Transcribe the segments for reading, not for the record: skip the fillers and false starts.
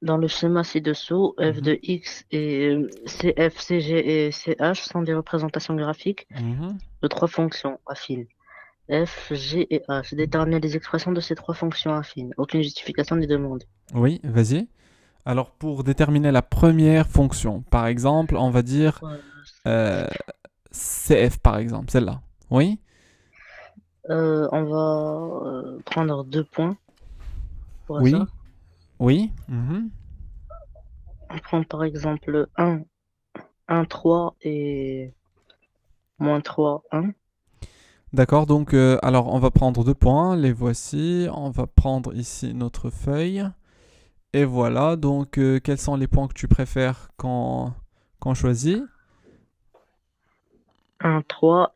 Dans le schéma ci-dessous, f Mhm. de x et cf, cg et ch sont des représentations graphiques Mhm. de trois fonctions affines. F, G et H. Déterminer les expressions de ces trois fonctions affines. Aucune justification n'est demandée. Oui, vas-y. Alors, pour déterminer la première fonction, par exemple, on va dire Voilà. euh, CF, par exemple, celle-là. Oui? On va prendre 2 points pour Oui? ça. Oui? Mhm. On prend par exemple 1, 3 et -3, 1. D'accord, donc, alors, on va prendre 2 points, les voici. On va prendre ici notre feuille. Et voilà, donc, quels sont les points que tu préfères qu'on choisit? 1, 3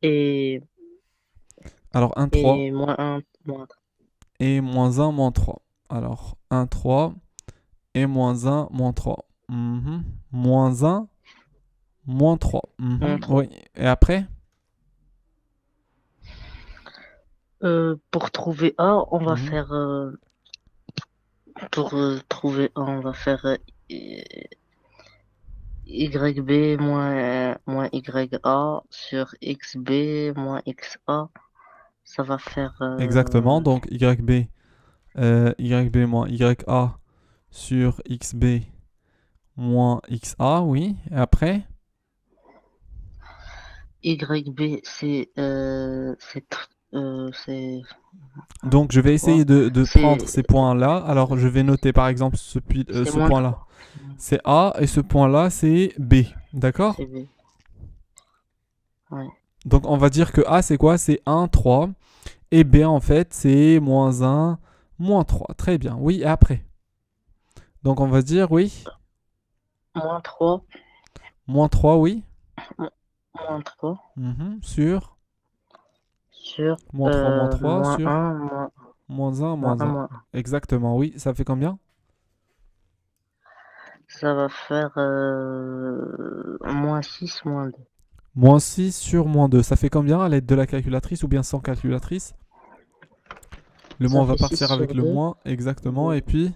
Alors, un 3 et -1, -3. et -1, -3. Alors, un 3 et -1, -3. Mhm. -1, -3. Mhm. -3. Oui, et après? Pour trouver A, on va Mhm. faire pour trouver A, on va faire YB moins YA sur XB moins XA. Ça va faire Exactement, donc YB moins YA sur XB moins XA, oui. Et après? YB, Donc, je vais essayer 3. de prendre C'est ces points-là. Alors, je vais noter par exemple c'est ce moins point-là. 3. C'est A et ce point-là, c'est B. D'accord? C'est B. Ouais. Donc, on va dire que A, c'est quoi? C'est 1, 3. Et B, en fait, c'est -1, -3. Très bien. Oui, et après? Donc, on va dire, oui, -3. -3, oui. -3 Mhm. Sur sur -3, -3, moins sur un -1, moins un -1. moins un. Exactement, oui. Ça fait combien? Ça va faire -6 -2. -6 sur -2. Ça fait combien à l'aide de la calculatrice ou bien sans calculatrice? Le Ça moins va fait 6 partir avec sur le 2. moins, exactement. Et puis,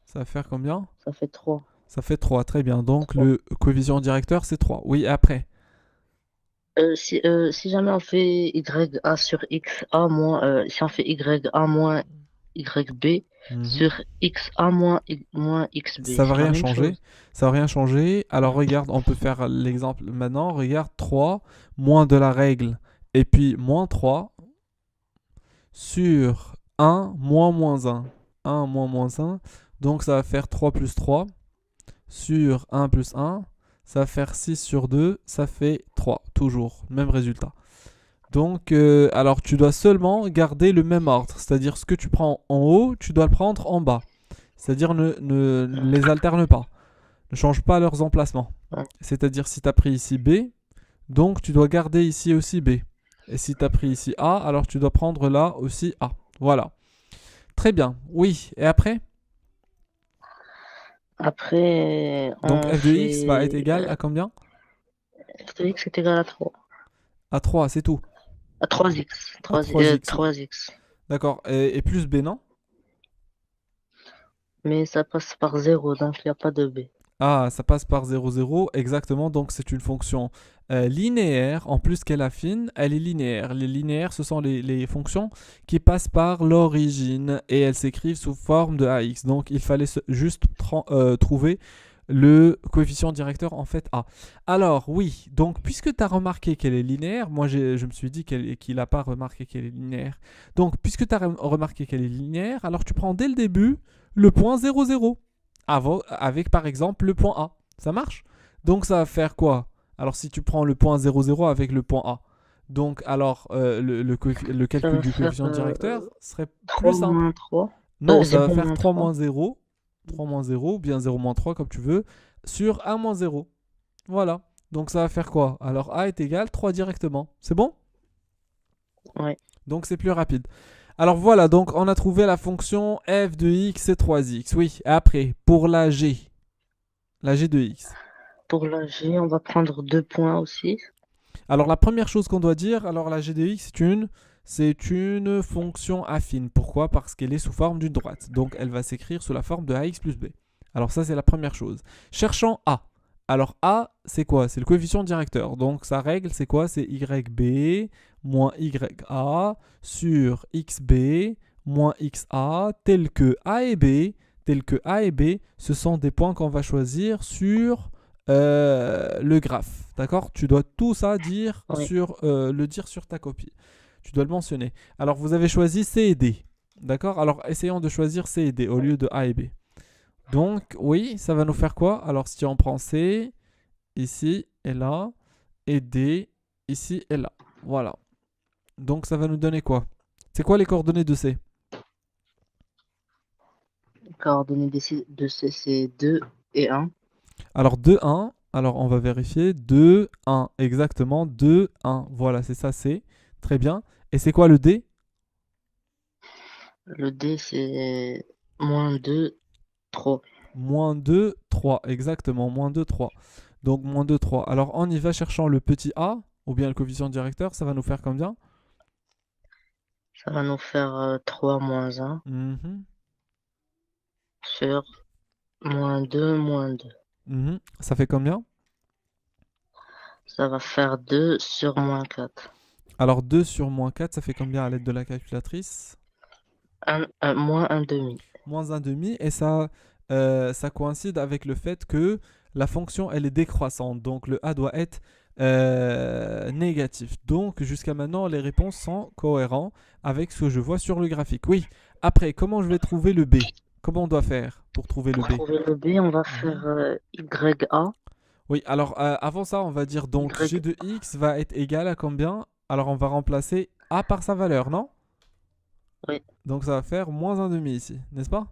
ça va faire combien? Ça fait 3. Ça fait 3. Très bien. Donc, 3. le coefficient directeur, c'est 3. Oui, après. Si jamais on fait YA sur XA si on fait YA moins YB Mhm. sur XA moins XB, Ça va c'est la rien même changer. chose. Ça va rien changer. Alors, regarde, on peut faire l'exemple maintenant. Regarde, 3 moins de la règle. Et puis, -3 sur 1 moins -1. 1 moins -1. Donc, ça va faire 3 plus 3 sur 1 plus 1. Ça va faire 6 sur 2. Ça fait 3. Toujours. Même résultat. Donc, alors tu dois seulement garder le même ordre. C'est-à-dire ce que tu prends en haut, tu dois le prendre en bas. C'est-à-dire ne les alterne pas. Ne change pas leurs emplacements. Ouais. C'est-à-dire si tu as pris ici B, donc tu dois garder ici aussi B. Et si tu as pris ici A, alors tu dois prendre là aussi A. Voilà. Très bien. Oui. Et après? Après, Donc on f de x va être fait égal à combien? f de x est égal à 3. À 3, c'est tout. À 3x. À 3x. 3x. D'accord. Et plus B, non? Mais ça passe par 0, donc il n'y a pas de b. Ah, ça passe par 0, 0, exactement. Donc, c'est une fonction linéaire. En plus qu'elle affine, elle est linéaire. Les linéaires, ce sont les fonctions qui passent par l'origine et elles s'écrivent sous forme de AX. Donc, il fallait juste trouver le coefficient directeur en fait A. Alors, oui, donc puisque tu as remarqué qu'elle est linéaire, moi je me suis dit qu'il n'a pas remarqué qu'elle est linéaire. Donc, puisque tu as remarqué qu'elle est linéaire, alors tu prends dès le début le point 0, 0 avec par exemple le point A. Ça marche? Donc ça va faire quoi? Alors si tu prends le point 0, 0 avec le point A, donc alors le Ça calcul va du faire coefficient directeur serait plus 3 simple. moins 3. Non, ça va 0 faire moins 3 3. moins 0, 3 moins 0, ou bien 0 moins 3 comme tu veux, sur 1 moins 0. Voilà. Donc ça va faire quoi? Alors A est égal 3 directement. C'est bon? Ouais. Donc c'est plus rapide. Alors voilà, donc on a trouvé la fonction f de x et 3x. Oui, après, pour la g de x. Pour la G, on va prendre 2 points aussi. Alors la première chose qu'on doit dire, alors la g de x c'est une fonction affine. Pourquoi? Parce qu'elle est sous forme d'une droite. Donc elle va s'écrire sous la forme de ax plus b. Alors ça, c'est la première chose. Cherchant A. Alors A, c'est quoi? C'est le coefficient directeur. Donc sa règle, c'est quoi? C'est YB moins YA sur XB moins XA, tel que A et B, ce sont des points qu'on va choisir sur le graphe. D'accord? Tu dois tout ça Oui, le dire sur ta copie. Tu dois le mentionner. Alors vous avez choisi C et D. D'accord? Alors essayons de choisir C et D au lieu de A et B. Donc, oui, ça va nous faire quoi? Alors, si on prend C, ici et là, et D, ici et là. Voilà. Donc, ça va nous donner quoi? C'est quoi les coordonnées de C? les coordonnées de C, c'est 2 et 1. Alors, 2, 1. Alors, on va vérifier. 2, 1. Exactement, 2, 1. Voilà, c'est ça, C. Très bien. Et c'est quoi le D? Le D, c'est moins 2, 3. Moins 2, 3. Exactement, moins 2, 3. Donc, moins 2, 3. Alors, on y va cherchant le petit a, ou bien le coefficient directeur. Ça va nous faire combien? Ça va nous faire 3 moins 1 Mhm. sur moins 2 moins 2. Mhm. Ça fait combien? Ça va faire 2 sur moins 4. Alors 2 sur moins 4, ça fait combien à l'aide de la calculatrice? Moins un demi. Moins un demi. Et ça coïncide avec le fait que la fonction, elle est décroissante. Donc le a doit être négatif. Donc jusqu'à maintenant, les réponses sont cohérentes avec ce que je vois sur le graphique. Oui. Après, comment je vais trouver le b? Comment on doit faire pour trouver le Pour b? trouver le B, on va Mhm. faire YA. Oui, alors avant ça, on va dire donc g Y, de x va être égal à combien? Alors on va remplacer a par sa valeur, non? oui, Donc ça va faire moins un demi ici, n'est-ce pas?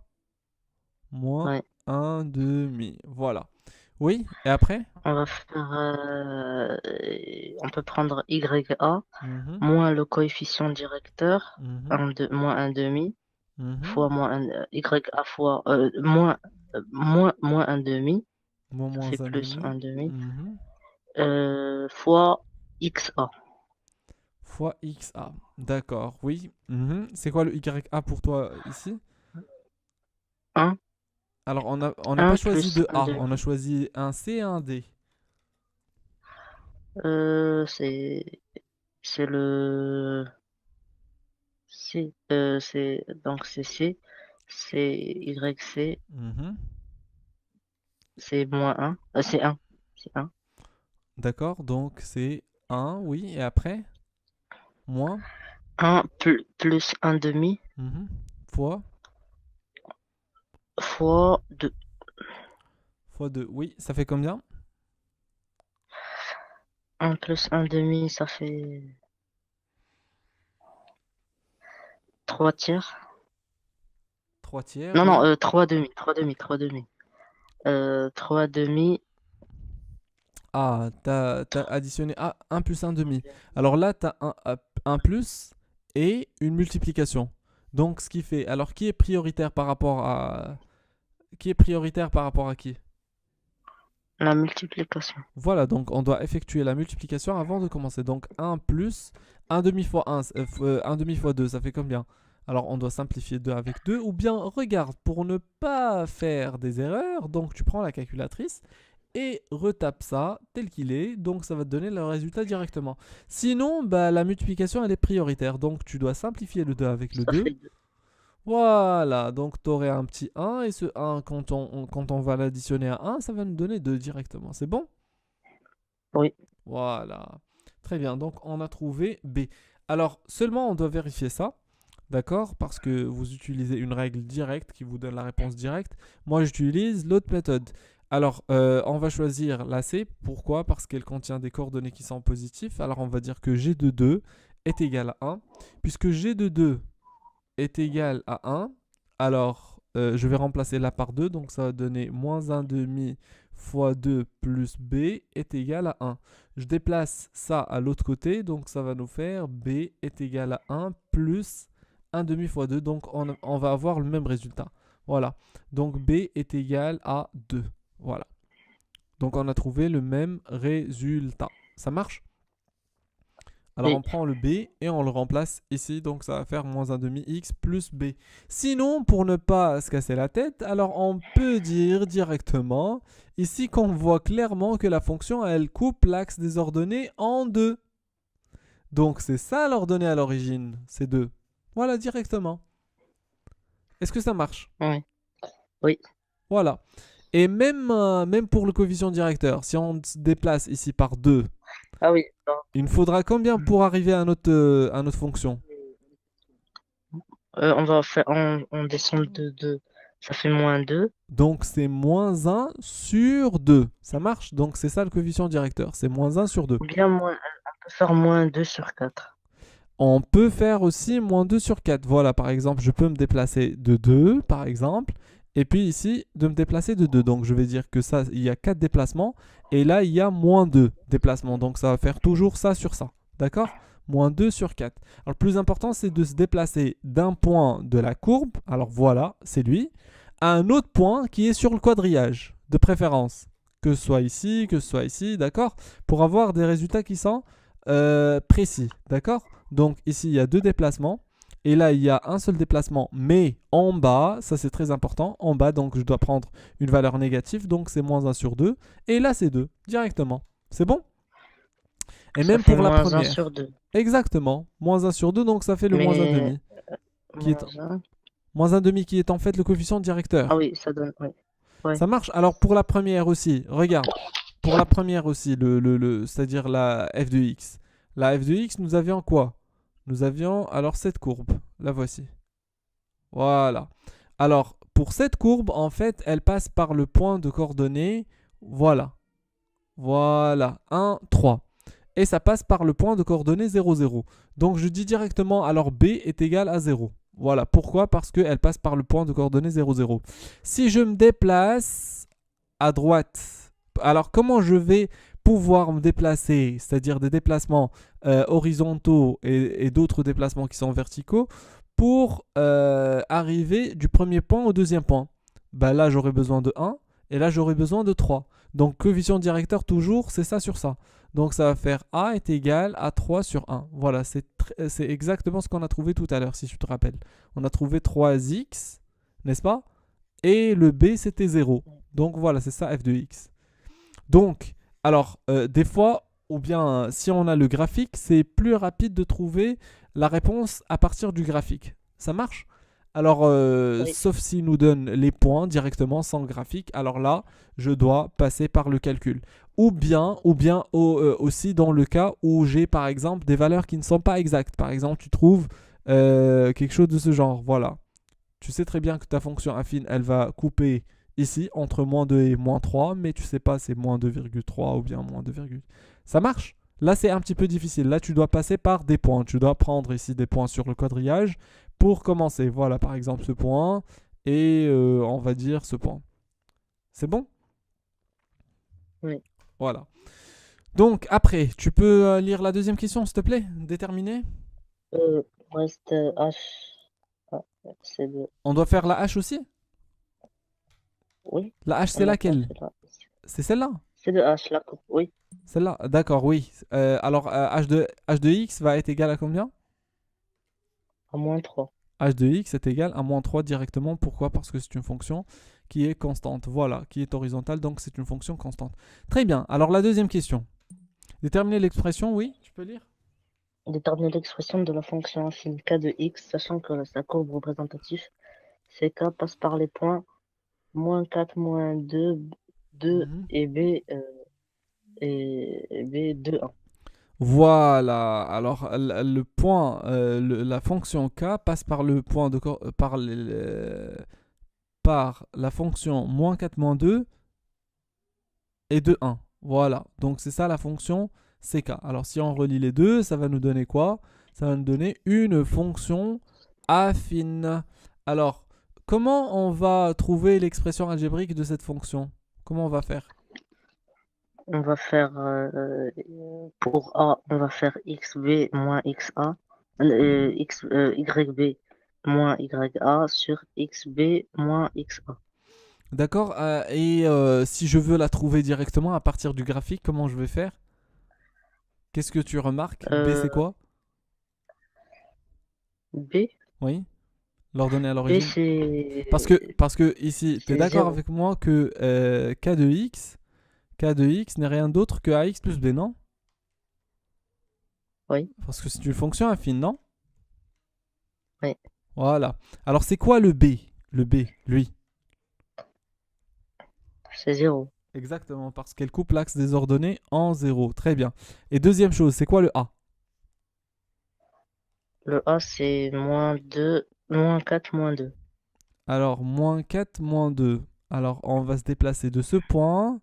Moins oui. un demi. Voilà. Oui, et après? On va faire, on peut prendre YA Mhm, moins le coefficient directeur, mhm, moins un demi, mhm. fois YA fois, moins un demi, Moins ça moins fait un plus demi. un demi, Mhm. fois XA. Fois XA. D'accord, oui. Mhm. C'est quoi le YA pour toi ici? 1, Alors on n'a pas 1 choisi plus de un A, on a demi. choisi un C et un D. Euh, c'est, c'est le donc c'est C, c'est YC, Mhm. c'est moins un, c'est un, c'est un. D'accord, donc c'est un, oui, et après? Moins? Un plus un demi Mhm. Fois? fois 2. Fois 2, oui, ça fait combien? Un plus un demi, ça fait 3 tiers. 3 tiers, Non, non, oui. 3 demi, 3 demi, 3 demi. 3 demi, Ah, t'as additionné un plus un demi. Alors là, t'as un plus et une multiplication. Donc, ce qui fait. Alors, qui est prioritaire par rapport à. Qui est prioritaire par rapport à qui? la multiplication. Voilà, donc on doit effectuer la multiplication avant de commencer. Donc, un plus un demi fois un demi fois 2, ça fait combien? Alors, on doit simplifier 2 avec 2. Ou bien, regarde, pour ne pas faire des erreurs, donc tu prends la calculatrice et retape ça tel qu'il est, donc ça va te donner le résultat directement. Sinon, bah, la multiplication elle est prioritaire, donc tu dois simplifier le 2 avec le Ça 2. fait 2. Voilà, donc tu aurais un petit 1 et ce 1, quand on va l'additionner à 1, ça va nous donner 2 directement. C'est bon? Oui, Voilà. Très bien, donc on a trouvé B. Alors, seulement on doit vérifier ça. D'accord? Parce que vous utilisez une règle directe qui vous donne la réponse directe. Moi, j'utilise l'autre méthode. Alors, on va choisir la C. Pourquoi? Parce qu'elle contient des coordonnées qui sont positives. Alors, on va dire que G de 2 est égal à 1. Puisque G de 2 est égal à 1, alors je vais remplacer la par 2. Donc, ça va donner moins un demi fois 2 plus B est égal à 1. Je déplace ça à l'autre côté. Donc, ça va nous faire B est égal à 1 plus un demi fois 2, donc on va avoir le même résultat. Voilà. Donc B est égal à 2. Voilà. Donc on a trouvé le même résultat. Ça marche? Alors on Oui. prend le b et on le remplace ici, donc ça va faire moins 1 demi x plus b. Sinon, pour ne pas se casser la tête, alors on peut dire directement ici qu'on voit clairement que la fonction, elle coupe l'axe des ordonnées en deux. Donc c'est ça l'ordonnée à l'origine, c'est 2. Voilà, directement. Est-ce que ça marche? Oui. Oui. Voilà. Et même pour le coefficient directeur, si on se déplace ici par 2, Ah oui. il nous faudra combien pour arriver à notre fonction? On descend de 2. Ça fait moins 2. Donc c'est moins 1 sur 2. Ça marche? Donc c'est ça le coefficient directeur. C'est moins 1 sur 2. Ou bien on peut faire moins 2 sur 4. On peut faire aussi moins 2 sur 4. Voilà, par exemple, je peux me déplacer de 2, par exemple. Et puis ici, de me déplacer de 2. Donc je vais dire que ça, il y a 4 déplacements. Et là, il y a moins 2 déplacements. Donc ça va faire toujours ça sur ça. D'accord? Moins 2 sur 4. Alors le plus important, c'est de se déplacer d'un point de la courbe. Alors voilà, c'est lui. À un autre point qui est sur le quadrillage, de préférence. Que ce soit ici, que ce soit ici, d'accord? Pour avoir des résultats qui sont précis, d'accord? Donc ici, il y a 2 déplacements. Et là, il y a un seul déplacement, mais en bas, ça c'est très important. En bas, donc je dois prendre une valeur négative, donc c'est moins 1 sur 2. Et là, c'est 2, directement. C'est bon? Et Ça même fait pour la moins un sur première. 2. Exactement. Moins 1 sur 2, donc ça fait le moins 1 Mais demi. Qui est, moins un. moins 1 demi qui est en fait le coefficient Ah directeur. oui, ça donne. Oui. Ouais. Ça marche? Alors pour la première aussi, regarde. Pour la première aussi, c'est-à-dire la f de x. La f de x, nous avions quoi? Nous avions alors cette courbe. La voici. Voilà. Alors, pour cette courbe, en fait, elle passe par le point de coordonnées. Voilà. Voilà. 1, 3. Et ça passe par le point de coordonnées 0, 0. Donc, je dis directement, alors b est égal à 0. Voilà. Pourquoi? Parce qu'elle passe par le point de coordonnées 0, 0. Si je me déplace à droite, alors comment je vais pouvoir me déplacer, c'est-à-dire des déplacements horizontaux et d'autres déplacements qui sont verticaux, pour arriver du premier point au deuxième point? Bah là, j'aurai besoin de 1 et là, j'aurai besoin de 3. Donc, coefficient directeur, toujours, c'est ça sur ça. Donc, ça va faire A est égal à 3 sur 1. Voilà, c'est exactement ce qu'on a trouvé tout à l'heure, si tu te rappelles. On a trouvé 3x, n'est-ce pas? Et le B, c'était 0. Donc, voilà, c'est ça f de x. Donc, alors, des fois, ou bien si on a le graphique, c'est plus rapide de trouver la réponse à partir du graphique. Ça marche? Alors, Oui. sauf s'il nous donne les points directement sans graphique, alors là, je dois passer par le calcul. Ou bien aussi dans le cas où j'ai par exemple des valeurs qui ne sont pas exactes. Par exemple, tu trouves quelque chose de ce genre. Voilà. Tu sais très bien que ta fonction affine, elle va couper ici entre moins 2 et moins 3, mais tu sais pas c'est moins 2,3 ou bien moins 2, ça marche? Là, c'est un petit peu difficile. Là, tu dois passer par des points. Tu dois prendre ici des points sur le quadrillage pour commencer. Voilà, par exemple, ce point et on va dire ce point. C'est bon? Oui. Voilà. Donc, après, tu peux lire la deuxième question, s'il te plaît? Déterminer? Euh, Reste H. Ah, c'est de. On doit faire la H aussi? Oui. La H, On c'est n'a pas laquelle? fait là. C'est celle-là? C'est de H, la courbe. Oui. Celle-là? D'accord, oui. Alors, h de x va être égal à combien? À moins 3. H de x est égal à moins 3 directement. Pourquoi? Parce que c'est une fonction qui est constante. Voilà, qui est horizontale, donc c'est une fonction constante. Très bien. Alors, la deuxième question. Déterminer l'expression, oui, tu peux lire? Déterminer l'expression de la fonction affine k de x, sachant que sa courbe représentative, CK, passe par les points moins 4, moins 2, 2 Mhm. et B 2, 1. Voilà. Alors, le point, la fonction k passe par le point de par la fonction moins 4 moins 2 et de 1. Voilà. Donc, c'est ça la fonction ck. Alors, si on relie les deux, ça va nous donner quoi? Ça va nous donner une fonction affine. Alors, comment on va trouver l'expression algébrique de cette fonction? Comment on va faire? On va faire, pour A, on va faire XB moins XA, YB moins YA sur XB moins XA. D'accord. Et si je veux la trouver directement à partir du graphique, comment je vais faire? Qu'est-ce que tu remarques? B, Euh, c'est quoi? B. Oui, l'ordonnée à B, l'origine. Parce que ici, tu es c'est d'accord 0. avec moi que K de X n'est rien d'autre que AX plus B, non? Oui, Parce que c'est une fonction affine, non? oui, Voilà. Alors, c'est quoi le B? Le B, lui. c'est 0. Exactement, parce qu'elle coupe l'axe des ordonnées en 0. Très bien. Et deuxième chose, c'est quoi le A? Le A, c'est moins 4, moins 2. Alors, moins 4, moins 2. Alors, on va se déplacer de ce point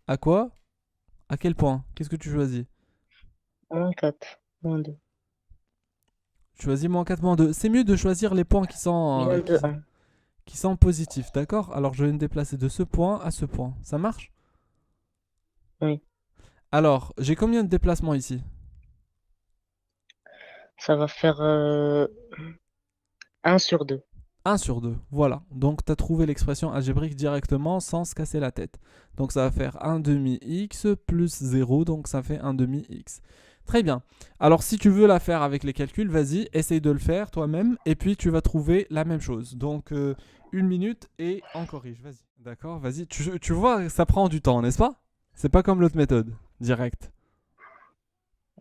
à quoi? À quel point? Qu'est-ce que tu choisis? Moins 4, moins 2. Tu choisis moins 4, moins 2. C'est mieux de choisir les points Moins 2, 1. qui sont positifs, d'accord? Alors, je vais me déplacer de ce point à ce point. Ça marche? Oui, Alors, j'ai combien de déplacements ici? ça va faire 1 sur 2. 1 sur 2. Voilà. Donc, tu as trouvé l'expression algébrique directement sans se casser la tête. Donc, ça va faire 1 demi x plus 0. Donc, ça fait 1 demi x. Très bien. Alors, si tu veux la faire avec les calculs, vas-y, essaye de le faire toi-même. Et puis, tu vas trouver la même chose. Donc, 1 minute et on corrige. Vas-y. D'accord, vas-y. Tu vois, ça prend du temps, n'est-ce pas? C'est pas comme l'autre méthode. Direct.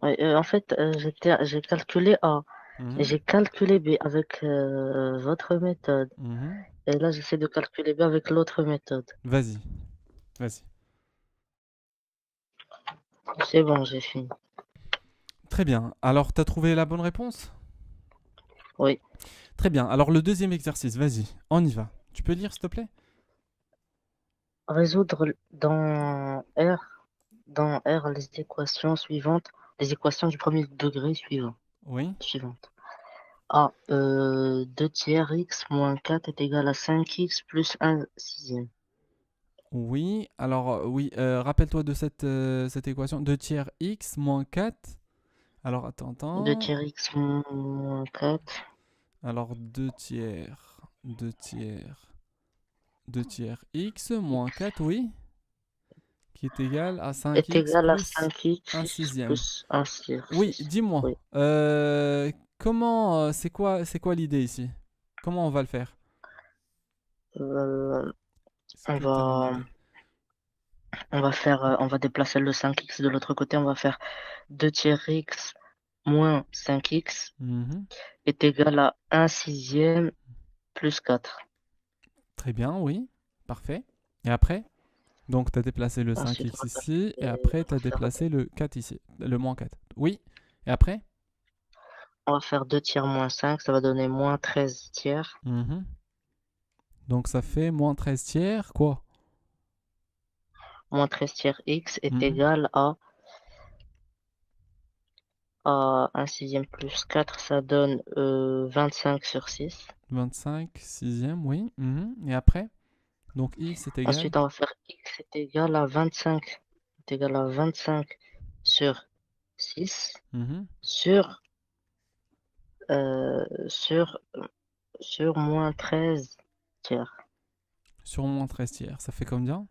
Ouais, en fait, j'ai calculé A et Mhm, j'ai calculé B avec votre méthode. mhm. Et là, j'essaie de calculer B avec l'autre méthode. Vas-y. Vas-y. C'est bon, j'ai fini. Très bien. Alors, tu as trouvé la bonne réponse? Oui. Très bien. Alors le deuxième exercice, vas-y, on y va. Tu peux lire s'il te plaît? Résoudre dans R les équations suivantes, les équations du premier degré Oui. suivantes. A, 2 tiers x moins 4 est égal à 5x plus 1 sixième. Oui. Alors oui, rappelle-toi de cette équation. 2 tiers x moins 4. Alors attends, 2 attends. tiers x moins 4 Alors 2 tiers x moins 4, oui. Qui est égal à est 5x égal à plus 5x 1 sixième. plus 1 sixième. Oui, dis-moi. Oui. Comment, c'est quoi l'idée ici? Comment on va le faire? Euh, Est-ce on que tu as une va, idée? on va déplacer le 5x de l'autre côté. On va faire 2 tiers x moins 5x Mhm. est égal à 1 sixième plus 4. Très bien, oui. Parfait. Et après? Donc, tu as déplacé le Ensuite, 5x ici, et après, tu as déplacé le 4 ici, le moins 4. Oui. Et après? on va faire 2 tiers moins 5, ça va donner moins 13 tiers. Mhm. Donc, ça fait moins 13 tiers, quoi? Moins 13 tiers x est Mhm. égal à 1 sixième plus 4, ça donne 25 sur 6. 25 sixième, oui. Mhm. Et après? Donc, x est égal. Ensuite, on va faire x est égal à 25, est égal à 25 sur 6 Mhm. sur, euh, sur, sur moins 13 tiers. Sur moins 13 tiers, ça fait combien?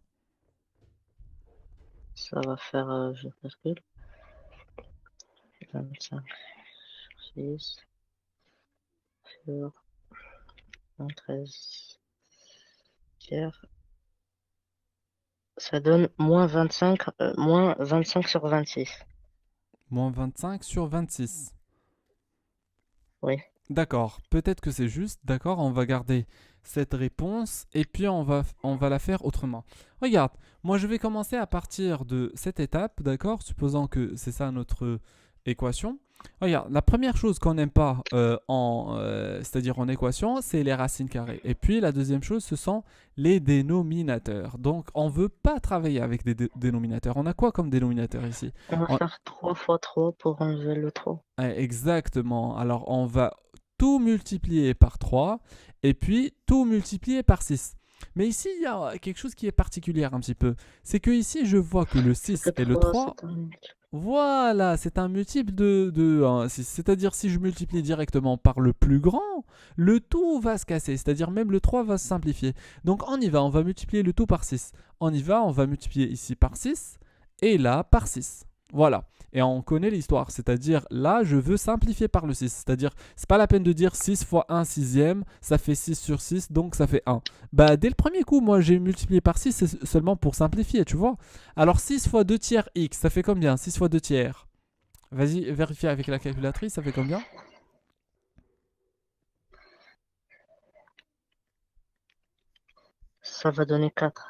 Ça va faire, je calcule, 25 sur 6 sur moins 13 tiers. Ça donne moins 25 sur 26. Moins 25 sur 26. Oui. D'accord, peut-être que c'est juste, d'accord, on va garder cette réponse et puis on va la faire autrement. Regarde, moi je vais commencer à partir de cette étape, d'accord, supposant que c'est ça notre équation. Regarde, la première chose qu'on n'aime pas c'est-à-dire en équation, c'est les racines carrées. Et puis la deuxième chose, ce sont les dénominateurs. Donc on ne veut pas travailler avec des dénominateurs. On a quoi comme dénominateur ici? On va On- faire 3 fois 3 pour enlever le 3. Exactement. Alors, on va tout multiplier par 3 et puis tout multiplier par 6. Mais ici, il y a quelque chose qui est particulier un petit peu. C'est que ici, je vois que le 6 et le 3, C'est un... voilà, c'est un multiple de 6. C'est-à-dire, si je multiplie directement par le plus grand, le tout va se casser. C'est-à-dire, même le 3 va se simplifier. Donc, on y va, on va multiplier le tout par 6. On y va, on va multiplier ici par 6 et là par 6. Voilà. Et on connaît l'histoire. C'est-à-dire, là, je veux simplifier par le 6. C'est-à-dire, c'est pas la peine de dire 6 fois 1 sixième, ça fait 6 sur 6, donc ça fait 1. Bah, dès le premier coup, moi, j'ai multiplié par 6, c'est seulement pour simplifier, tu vois. Alors, 6 fois 2 tiers x, ça fait combien? 6 fois 2 tiers. Vas-y, vérifie avec la calculatrice, ça fait combien? Ça va donner 4.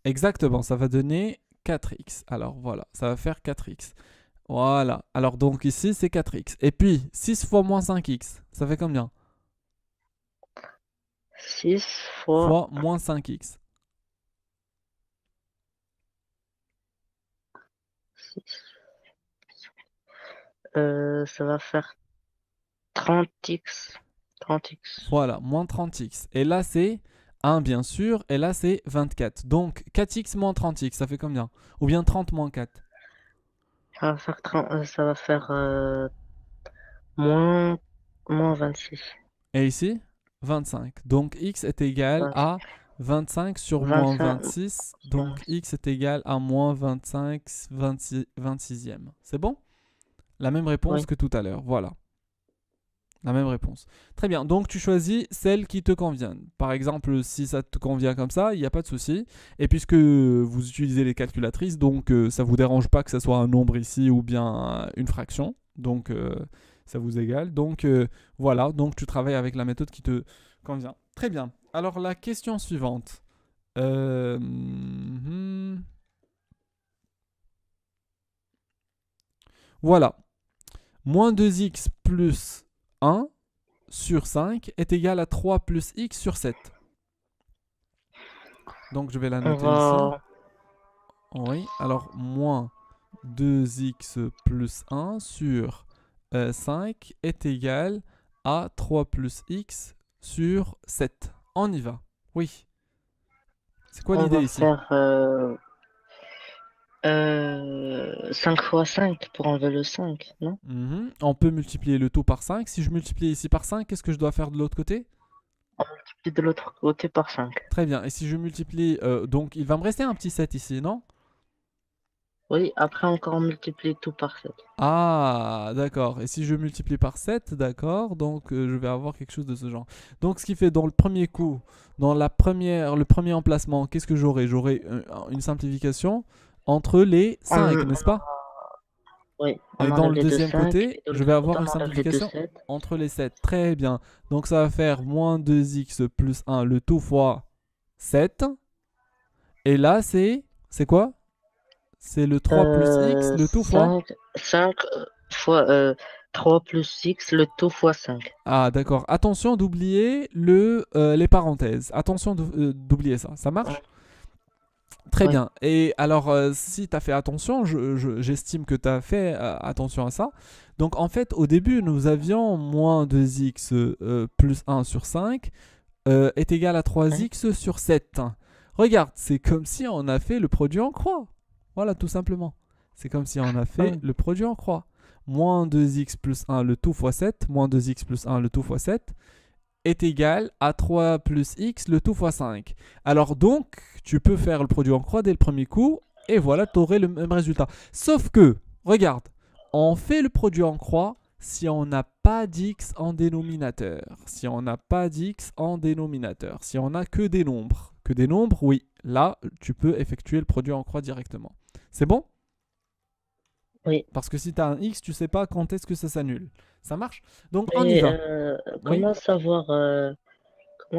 Exactement, ça va donner 4x. Alors, voilà, ça va faire 4x. Voilà. Alors, donc ici, c'est 4x. Et puis, 6 fois moins 5x, ça fait combien? 6 fois Fois moins 5x. 6. Ça va faire 30x. 30x. Voilà, moins 30x. Et là, c'est 1, bien sûr. Et là, c'est 24. Donc, 4x moins 30x, ça fait combien? Ou bien 30 moins 4. Ça va faire moins, moins 26. Et ici, 25. Donc, x est égal Vingt- à 25 sur moins 25. 26. Donc, x est égal à moins 25 26e. C'est bon? La même réponse Oui. que tout à l'heure. Voilà. La même réponse. Très bien. Donc, tu choisis celle qui te convient. Par exemple, si ça te convient comme ça, il n'y a pas de souci. Et puisque vous utilisez les calculatrices, donc ça ne vous dérange pas que ce soit un nombre ici ou bien une fraction. Donc, ça vous égale. Donc, voilà. Donc, tu travailles avec la méthode qui te convient. Très bien. Alors, la question suivante. Voilà. Moins 2x plus 1 sur 5 est égal à 3 plus x sur 7. Donc je vais la On noter ici. va, Oui, alors moins 2x plus 1 sur 5 est égal à 3 plus x sur 7. On y va. Oui. C'est quoi on l'idée va ici? faire 5 fois 5 pour enlever le 5, non? On peut multiplier le tout par 5. Si je multiplie ici par 5, qu'est-ce que je dois faire de l'autre côté? Et de l'autre côté par 5. Très bien. Et si je multiplie, donc il va me rester un petit 7 ici, non? Oui, après encore multiplier tout par 7. Ah, d'accord. Et si je multiplie par 7, d'accord, donc je vais avoir quelque chose de ce genre. Donc ce qui fait dans le premier coup, dans le premier emplacement, qu'est-ce que j'aurai? J'aurai une simplification entre les 5, On, n'est-ce pas? oui, Et on dans enlève le les deux deuxième 5 côté, et de je vais l'autre côté avoir une on enlève les deux simplification 7. entre les 7. Très bien. Donc ça va faire moins 2x plus 1, le tout fois 7. Et là, c'est quoi? C'est le 3 plus x, le tout fois? 5 fois 3 plus x, le tout fois 5. Ah, d'accord. Attention d'oublier les parenthèses. Attention d'oublier ça. Ça marche? Très Oui, bien. Et alors, si tu as fait attention, j'estime que tu as fait attention à ça. Donc, en fait, au début, nous avions moins 2x plus 1 sur 5 est égal à oui, 3x sur 7. Regarde, c'est comme si on a fait le produit en croix. Voilà, tout simplement. C'est comme si on a fait oui, le produit en croix. Moins 2x plus 1 le tout fois 7, moins 2x plus 1 le tout fois 7, est égal à 3 plus x le tout fois 5. Alors donc, tu peux faire le produit en croix dès le premier coup, et voilà, tu aurais le même résultat. Sauf que, regarde, on fait le produit en croix si on n'a pas d'x en dénominateur. Si on n'a pas d'x en dénominateur. Si on n'a que des nombres. Que des nombres, oui. Là, tu peux effectuer le produit en croix directement. C'est bon? oui. Parce que si tu as un x, tu sais pas quand est-ce que ça s'annule. Ça marche? Donc on y Mais va. Oui. comment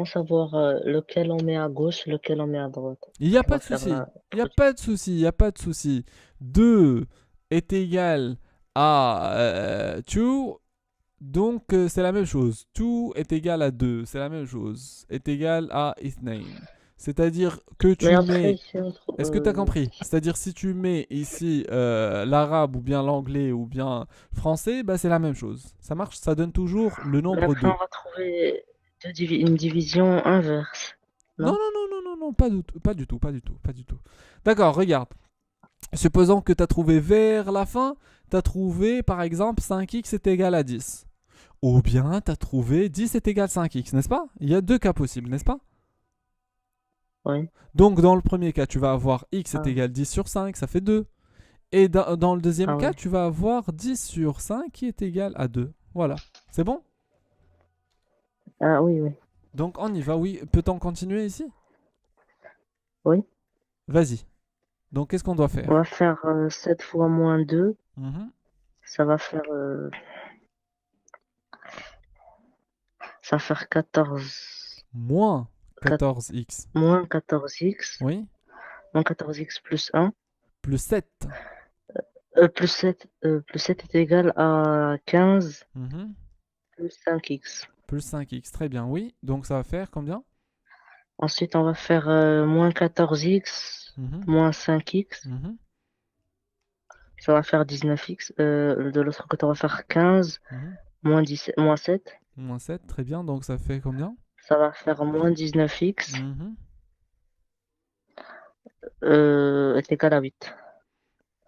savoir lequel on met à gauche, lequel on met à droite? Il n'y a On pas va de faire souci. la Il n'y a production. pas de souci. Il n'y a pas de souci. 2 est égal à 2. Donc, c'est la même chose. 2 est égal à 2. C'est la même chose. Est égal à ithnain. C'est-à-dire que Mais tu après, mets... ici, on trouve, Est-ce que tu as compris? C'est-à-dire si tu mets ici l'arabe ou bien l'anglais ou bien le français, bah, c'est la même chose. Ça marche? Ça donne toujours le mais nombre après, 2. on va trouver une division inverse. Non, Non? non, non, non, non, non, pas du tout, pas du tout, pas du tout, pas du tout. D'accord, regarde. Supposons que tu as trouvé vers la fin, tu as trouvé par exemple 5x est égal à 10. Ou bien tu as trouvé 10 est égal à 5x, n'est-ce pas? Il y a deux cas possibles, n'est-ce pas? Oui. Donc dans le premier cas, tu vas avoir x est Ah, égal à 10 sur 5, ça fait 2. Et dans le deuxième Ah cas, oui. tu vas avoir 10 sur 5 qui est égal à 2. Voilà. C'est bon? Ah oui, oui. Donc on y va, oui. Peut-on continuer ici? Oui. Vas-y. Donc qu'est-ce qu'on doit On faire? va faire 7 fois moins 2. Mhm. Ça va faire, ça va faire 14. Moins Quat- 14x. Moins 14x. Oui. Moins 14x plus 1. Plus 7. Plus 7 est égal à 15 Mhm. plus 5x. Plus 5x. Très bien, oui. Donc ça va faire combien? Ensuite, on va faire moins 14x Mhm. moins 5x. Mhm. Ça va faire 19x. De l'autre côté, on va faire 15 Mhm. moins 10, moins 7. Moins 7. Très bien. Donc ça fait combien? Ça va faire moins 19x Mhm. est égal à 8.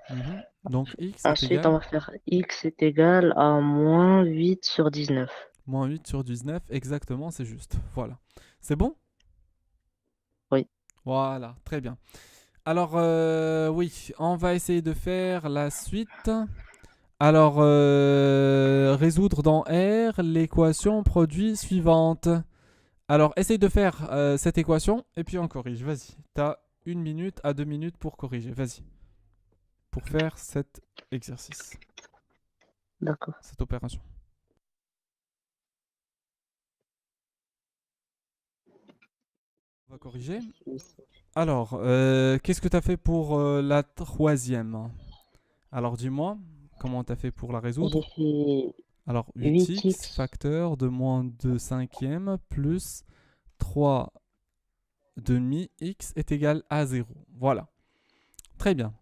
Mhm. Donc x est Ensuite, on égal va faire x est égal à moins 8 sur 19. moins 8 sur 19. Exactement, c'est juste. Voilà. C'est bon? Oui. Voilà. Très bien. Alors, oui, on va essayer de faire la suite. Alors, résoudre dans R l'équation produit suivante. Alors, essaye de faire cette équation et puis on corrige. Vas-y. Tu as 1 minute à 2 minutes pour corriger. Vas-y. Pour faire cet exercice, D'accord. cette opération. On va corriger. Alors, qu'est-ce que tu as fait pour la troisième? Alors, dis-moi, comment tu as fait pour la J'ai résoudre? fait Alors, 8x 8x. facteur de moins 2 cinquièmes plus 3 demi x est égal à 0. Voilà. Très bien.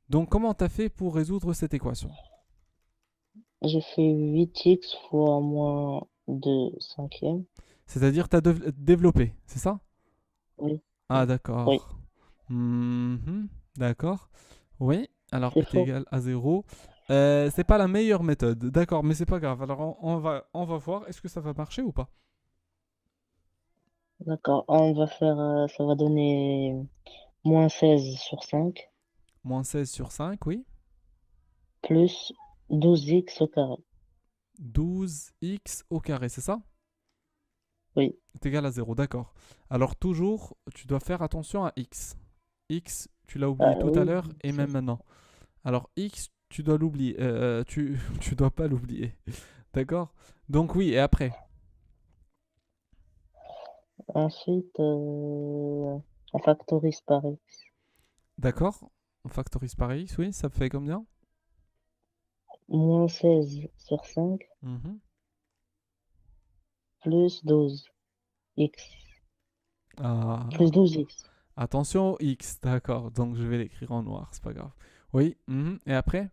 Donc, comment tu as fait pour résoudre cette équation? J'ai fait 8x fois moins 2 cinquièmes. C'est-à-dire, tu as développé, c'est ça? Oui. Ah, Oui. d'accord. Mhm, d'accord. Oui, alors C'est est faux. égal à 0. C'est pas la meilleure méthode. D'accord, mais c'est pas grave. Alors, on va voir. Est-ce que ça va marcher ou pas? D'accord. On va faire, ça va donner moins 16 sur 5 Moins 16 sur 5, oui. plus 12x au carré. 12x au carré, c'est ça? Oui. Est égal à 0, d'accord. Alors, toujours, tu dois faire attention à x. X, tu l'as oublié tout à Oui. l'heure et même maintenant. Alors, x, tu dois l'oublier. Tu dois pas l'oublier. D'accord? Donc, oui, et après? Ensuite, on factorise par x. D'accord? On factorise par x, oui, ça fait combien? Moins 16 sur 5 Mhm. plus 12x. Plus Ah, 12x. attention au x, d'accord. Donc, je vais l'écrire en noir, c'est pas grave. Oui, mhm. Et après?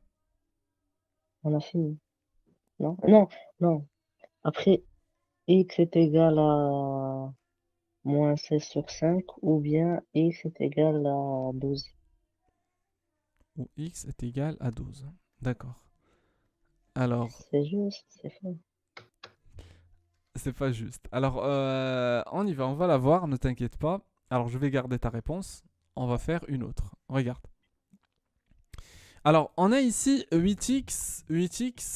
On a fini. Non? Non, non. Après, x est égal à moins 16 sur 5 ou bien x est égal à 12. Où x est égal à 12. D'accord. Alors, C'est juste, c'est faux. c'est pas juste. Alors, on y va, on va la voir, ne t'inquiète pas. Alors, je vais garder ta réponse. On va faire une autre. Regarde. Alors, on a ici 8x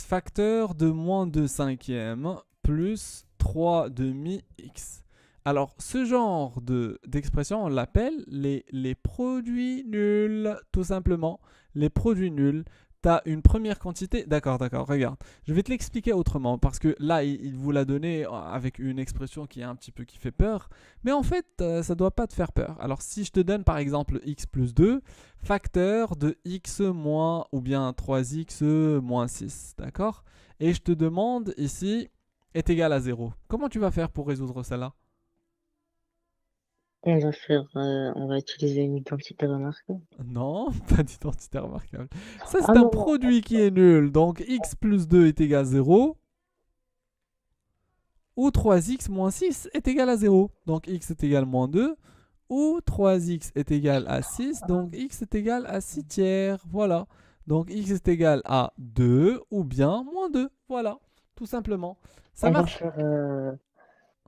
facteur de moins 2 cinquièmes plus 3 demi-x. Alors, ce genre d'expression, on l'appelle les produits nuls, tout simplement. Les produits nuls. Tu as une première quantité. D'accord, d'accord, regarde. Je vais te l'expliquer autrement, parce que là, il vous l'a donné avec une expression qui est un petit peu qui fait peur. Mais en fait, ça ne doit pas te faire peur. Alors, si je te donne par exemple x plus 2, facteur de x moins ou bien 3x moins 6, d'accord? Et je te demande ici est égal à 0. Comment tu vas faire pour résoudre cela? On va utiliser une identité remarquable. Non, pas d'identité remarquable. Ça, Ah c'est un non, non. produit qui est nul. Donc, x plus 2 est égal à 0 ou 3x moins 6 est égal à 0. Donc, x est égal à moins 2 ou 3x est égal à 6. Donc, x est égal à 6 tiers. Voilà. Donc, x est égal à 2 ou bien moins 2. Voilà, tout simplement. Ça On va marche? faire,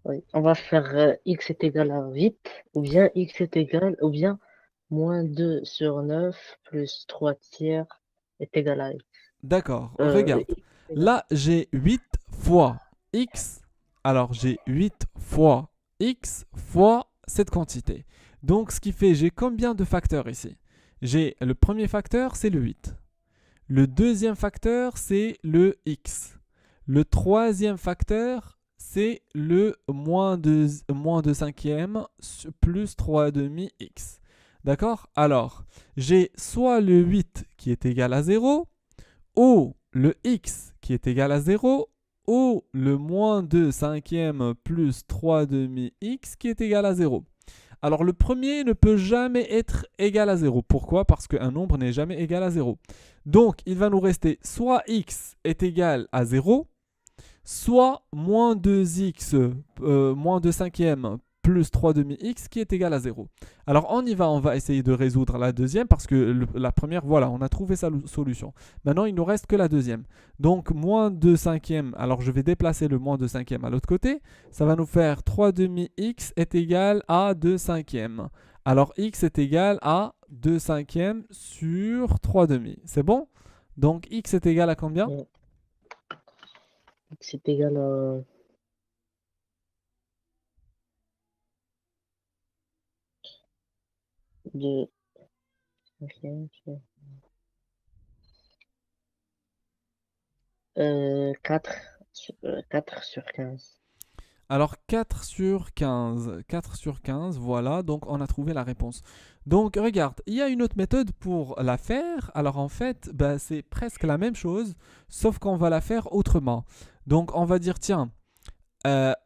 oui, on va faire x est égal à 8 ou bien x est égal ou bien moins 2 sur 9 plus 3 tiers est égal à x. D'accord, regarde. X est égal Là, j'ai 8 fois x. Alors, j'ai 8 fois x fois cette quantité. Donc, ce qui fait, j'ai combien de facteurs ici? J'ai le premier facteur, c'est le 8. Le deuxième facteur, c'est le x. Le troisième facteur, c'est le moins de cinquième plus 3,5 x. D'accord? Alors, j'ai soit le 8 qui est égal à 0, ou le x qui est égal à 0, ou le moins 2 cinquième plus 3,5x qui est égal à 0. Alors le premier ne peut jamais être égal à 0. Pourquoi? Parce qu'un nombre n'est jamais égal à 0. Donc il va nous rester soit x est égal à 0, soit moins 2x, moins 2 cinquièmes plus 3 demi-x qui est égal à 0. Alors on y va, on va essayer de résoudre la deuxième parce que la première, voilà, on a trouvé sa solution. Maintenant, il ne nous reste que la deuxième. Donc moins 2 cinquièmes, alors je vais déplacer le moins 2 cinquièmes à l'autre côté. Ça va nous faire 3 demi-x est égal à 2 cinquièmes. Alors x est égal à 2 cinquièmes sur 3 demi. C'est bon? Donc x est égal à combien? à x est égal à 2 cinquièmes, 4 4 sur 15. Alors 4 sur 15. 4 sur 15, voilà, donc on a trouvé la réponse. Donc regarde, il y a une autre méthode pour la faire. Alors en fait, bah, c'est presque la même chose, sauf qu'on va la faire autrement. Donc on va dire, tiens,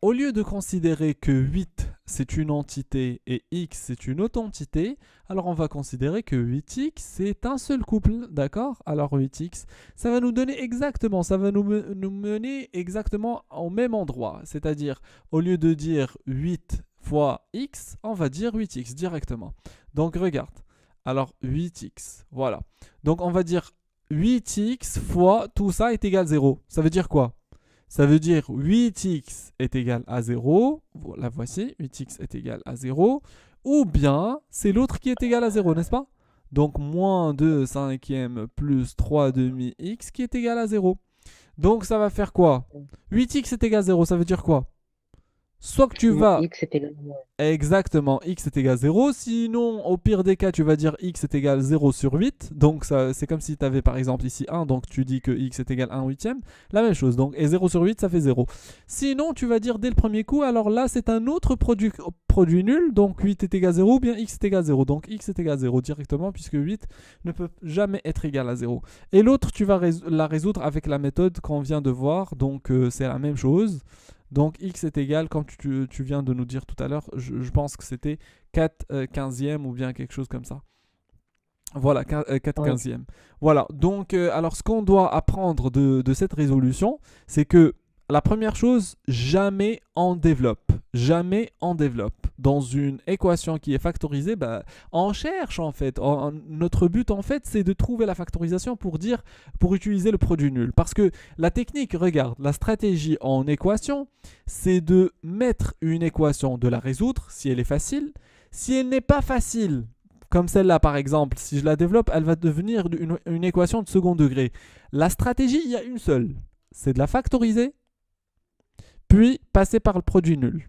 au lieu de considérer que 8 c'est une entité et x c'est une autre entité, alors on va considérer que 8x c'est un seul couple, d'accord? Alors 8x, ça va nous donner exactement, ça va nous mener exactement au même endroit. C'est-à-dire, au lieu de dire 8 fois x, on va dire 8x directement. Donc regarde, alors 8x, voilà. Donc on va dire 8x fois tout ça est égal à 0. Ça veut dire quoi? Ça veut dire 8x est égal à 0. La voici, 8x est égal à 0. Ou bien, c'est l'autre qui est égal à 0, n'est-ce pas? Donc, moins 2 cinquièmes plus 3 demi-x qui est égal à 0. Donc, ça va faire quoi? 8x est égal à 0, ça veut dire quoi? Soit que tu vas X est égal à moins. exactement, x est égal à 0. Sinon, au pire des cas, tu vas dire x est égal à 0 sur 8. Donc, c'est comme si tu avais par exemple ici 1. Donc, tu dis que x est égal à 1 huitième. La même chose. Donc, et 0 sur 8, ça fait 0. Sinon, tu vas dire dès le premier coup, alors là, c'est un autre produit nul. Donc, 8 est égal à 0 ou bien x est égal à 0. Donc, x est égal à 0 directement puisque 8 ne peut jamais être égal à 0. Et l'autre, tu vas la résoudre avec la méthode qu'on vient de voir. Donc, c'est la même chose. Donc x est égal, comme tu viens de nous dire tout à l'heure, je pense que c'était 4 quinzièmes ou bien quelque chose comme ça. Voilà, 4 Oui. quinzièmes. Voilà, donc alors ce qu'on doit apprendre de cette résolution, c'est que la première chose, jamais on développe. Jamais on développe. Dans une équation qui est factorisée, bah, on cherche en fait. Notre but en fait, c'est de trouver la factorisation pour utiliser le produit nul. Parce que la technique, regarde, la stratégie en équation, c'est de mettre une équation, de la résoudre si elle est facile. Si elle n'est pas facile, comme celle-là par exemple, si je la développe, elle va devenir une équation de second degré. La stratégie, il y a une seule, c'est de la factoriser, puis passer par le produit nul.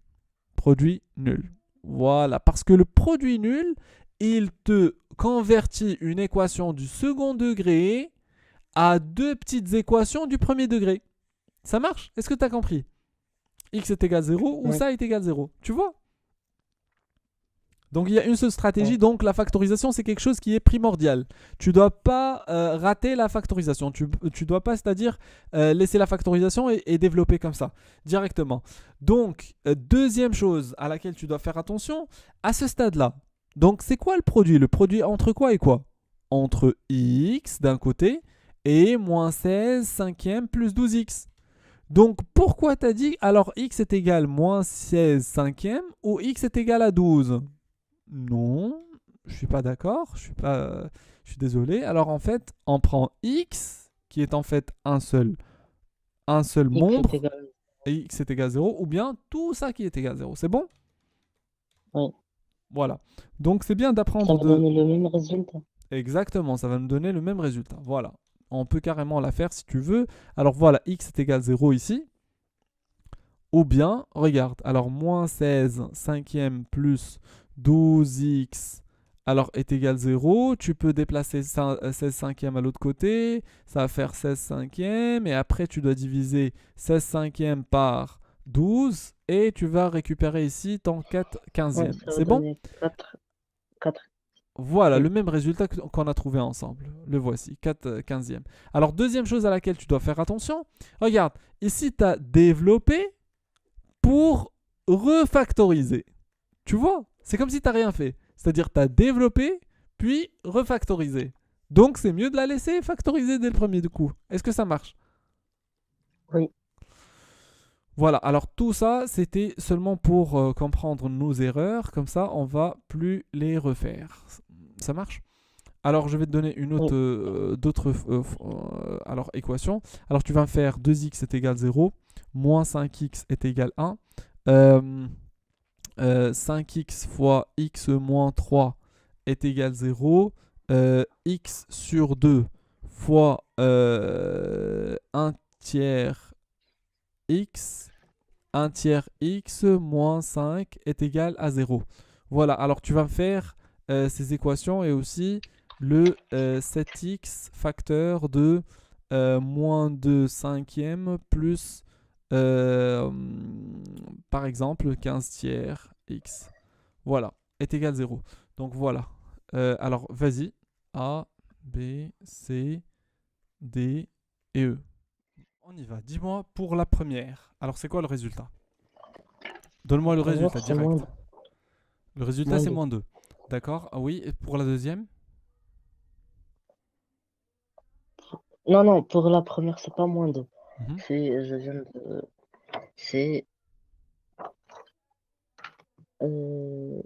Produit nul. Voilà, parce que le produit nul, il te convertit une équation du second degré à deux petites équations du premier degré. Ça marche? Est-ce que tu as compris? X est égal à 0 ou Oui. ça est égal à 0. Tu vois? Donc il y a une seule stratégie, Oui. donc la factorisation c'est quelque chose qui est primordial. Tu ne dois pas rater la factorisation, tu ne dois pas, c'est-à-dire laisser la factorisation et développer comme ça, directement. Donc deuxième chose à laquelle tu dois faire attention, à ce stade-là, donc c'est quoi le produit? Le produit entre quoi et quoi? Entre x d'un côté et moins 16 cinquième plus 12x. Donc pourquoi tu as dit alors x est égal à moins 16 cinquième ou x est égal à 12? Non, je suis pas d'accord, je suis désolé. Alors en fait, on prend x qui est en fait un seul X est nombre égal à et x est égal à 0 ou bien tout ça qui est égal à 0. C'est bon? oui. Voilà. Donc c'est bien Ça d'apprendre va de donner le même résultat. exactement, ça va nous donner le même résultat. Voilà. on peut carrément la faire si tu veux. Alors voilà, x est égal à 0 ici. Ou bien, regarde, alors moins 16 cinquième plus 12x alors est égal à 0. Tu peux déplacer 16 cinquièmes à l'autre côté. Ça va faire 16 cinquièmes. Et après, tu dois diviser 16 cinquièmes par 12. Et tu vas récupérer ici ton 4 Ouais, quinzième. ça va C'est bon? donner 4. Voilà, le Oui, même résultat qu'on a trouvé ensemble. Le voici, 4 quinzièmes. Alors, deuxième chose à laquelle tu dois faire attention. Regarde, ici, tu as développé pour refactoriser. Tu vois, c'est comme si tu n'as rien fait. C'est-à-dire tu as développé, puis refactorisé. Donc c'est mieux de la laisser factoriser dès le premier coup. Est-ce que ça marche? oui, Voilà, alors tout ça, c'était seulement pour comprendre nos erreurs. Comme ça, on va plus les refaire. Ça marche? Alors je vais te donner une oui. autre d'autres alors équation. Alors tu vas me faire 2x est égal à 0, moins 5x est égal à 1. Euh, 5x fois x moins 3 est égal à 0. X sur 2 fois 1 tiers x, 1 tiers x moins 5 est égal à 0. Voilà, alors tu vas faire ces équations et aussi le 7x facteur de moins 2 cinquième plus euh, par exemple 15 tiers x. Voilà, est égal à 0. Donc voilà. Alors vas-y. A, B, C, D et E. On y va. Dis-moi pour la première. Alors c'est quoi le résultat? La Donne-moi le première, résultat c'est moins direct. 2. Le résultat Moins c'est 2. moins 2. D'accord? Ah oui, et pour la deuxième? Non, non, pour la première, c'est pas moins 2. Mhm. Je viens de. C'est. euh,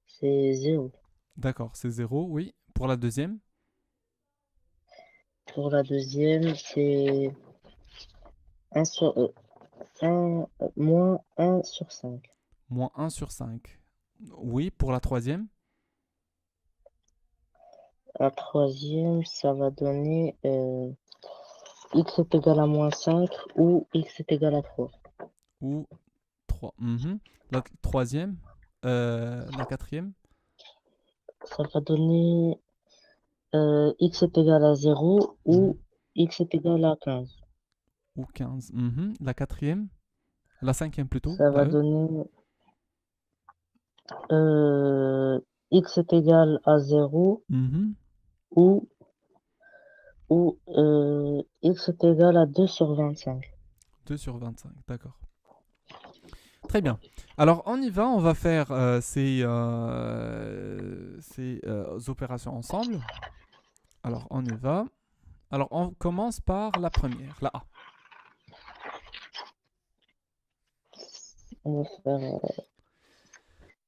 c'est 0. D'accord, c'est 0, oui. Pour la deuxième? Pour la deuxième, c'est moins 1/5. Moins 1 sur 5. Oui, pour la troisième? La troisième, ça va donner x est égal à moins 5 ou x est égal à 3. Ou 3. Mhm. La troisième? La quatrième? Ça va donner x est égal à 0 Mhm. ou x est égal à 15. Ou 15. Mhm. La quatrième? La cinquième plutôt, Ça la va E. donner euh, x est égal à 0 Mhm. ou, x est égal à 2/25. 2 sur 25, d'accord. Très bien. Alors on y va, on va faire ces opérations ensemble. Alors on y va. Alors on commence par la première, la A. On va faire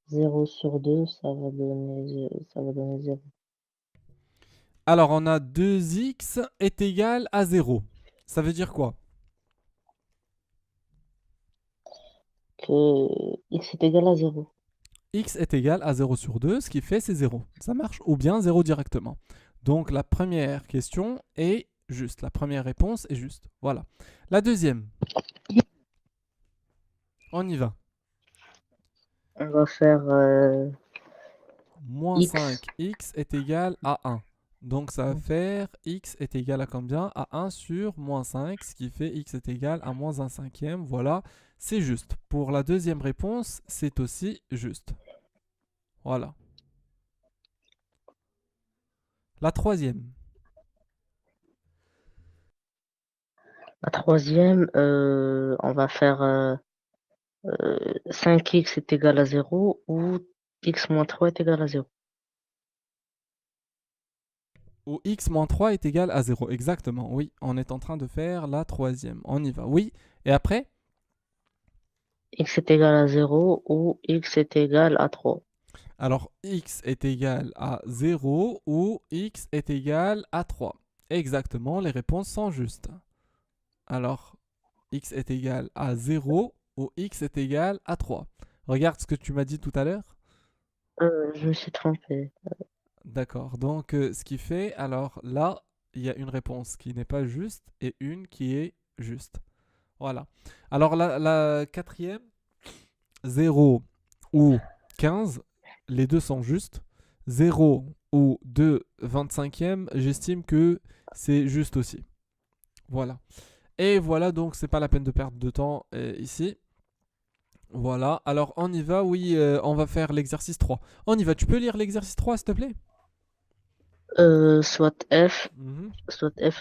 0/2, ça va donner 0. Alors on a 2x est égal à 0. Ça veut dire quoi? Que x est égal à 0. X est égal à 0 sur 2, ce qui fait c'est 0. Ça marche? Ou bien 0 directement. Donc la première question est juste. La première réponse est juste. Voilà. La deuxième, on y va. On va faire Moins x. 5x est égal à 1. Donc ça va On faire x est égal à combien? À 1 sur moins 5, ce qui fait x est égal à moins 1 cinquième. Voilà, c'est juste. Pour la deuxième réponse, c'est aussi juste. Voilà. La troisième. La troisième, on va faire 5x est égal à 0 ou x moins 3 est égal à 0. Où x moins 3 est égal à 0. Exactement, oui. On est en train de faire la troisième. On y va. Oui. Et après? X est égal à 0 ou x est égal à 3. Alors, x est égal à 0 ou x est égal à 3. Exactement, les réponses sont justes. Alors, x est égal à 0 ou x est égal à 3. Regarde ce que tu m'as dit tout à l'heure. Je me suis trompé. D'accord. Donc, ce qui fait, alors là, il y a une réponse qui n'est pas juste et une qui est juste. Voilà. Alors, la quatrième, 0 ou 15, les deux sont justes. 0 ou 2 25e, j'estime que c'est juste aussi. Voilà. Et voilà, donc c'est pas la peine de perdre de temps ici. Voilà. Alors, on y va. Oui, on va faire l'exercice 3. On y va. Tu peux lire l'exercice 3, s'il te plaît? Soit f, Mhm,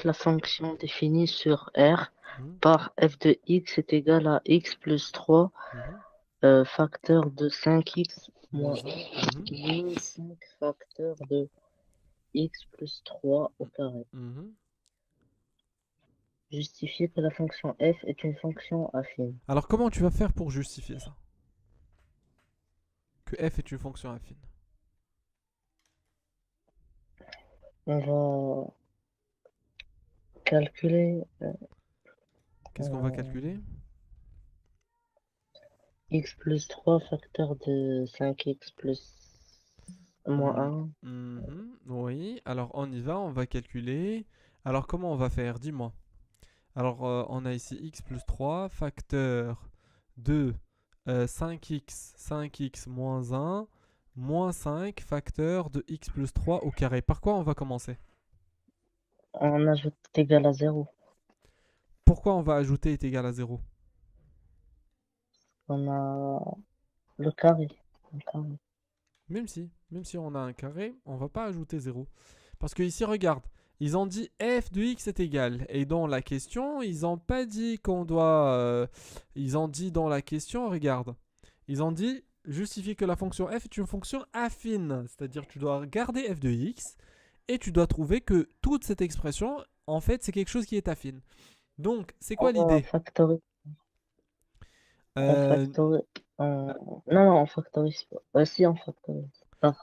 la fonction définie sur R mhm, par f de x est égal à x plus 3 mhm. facteur de 5x moins, Moins un. Mhm, moins 5 facteur de x plus 3 au carré. mhm. Justifier que la fonction f est une fonction affine. Alors, comment tu vas faire pour justifier ça? Que f est une fonction affine. On va calculer Qu'est-ce qu'on va euh, calculer? x plus 3 facteur de 5x plus moins Hmm, 1. oui, alors on y va, on va calculer. Alors comment on va faire? Dis-moi. Alors on a ici x plus 3 facteur de 5x moins 1 moins 5 facteur de x plus 3 au carré. Par quoi on va commencer? On ajoute égal à 0. Pourquoi on va ajouter est égal à 0? On a le carré. Le carré. Même si on a un carré, on va pas ajouter 0. Parce que ici, regarde, ils ont dit f de x est égal. Et dans la question, ils n'ont pas dit qu'on doit... ils ont dit dans la question, regarde, ils ont dit justifie que la fonction f est une fonction affine. C'est-à-dire tu dois garder f de x et tu dois trouver que toute cette expression, en fait, c'est quelque chose qui est affine. Donc, c'est On quoi va l'idée? factoriser. On Euh, factorise. Non, non, on factorise pas. Si, on factorise. Par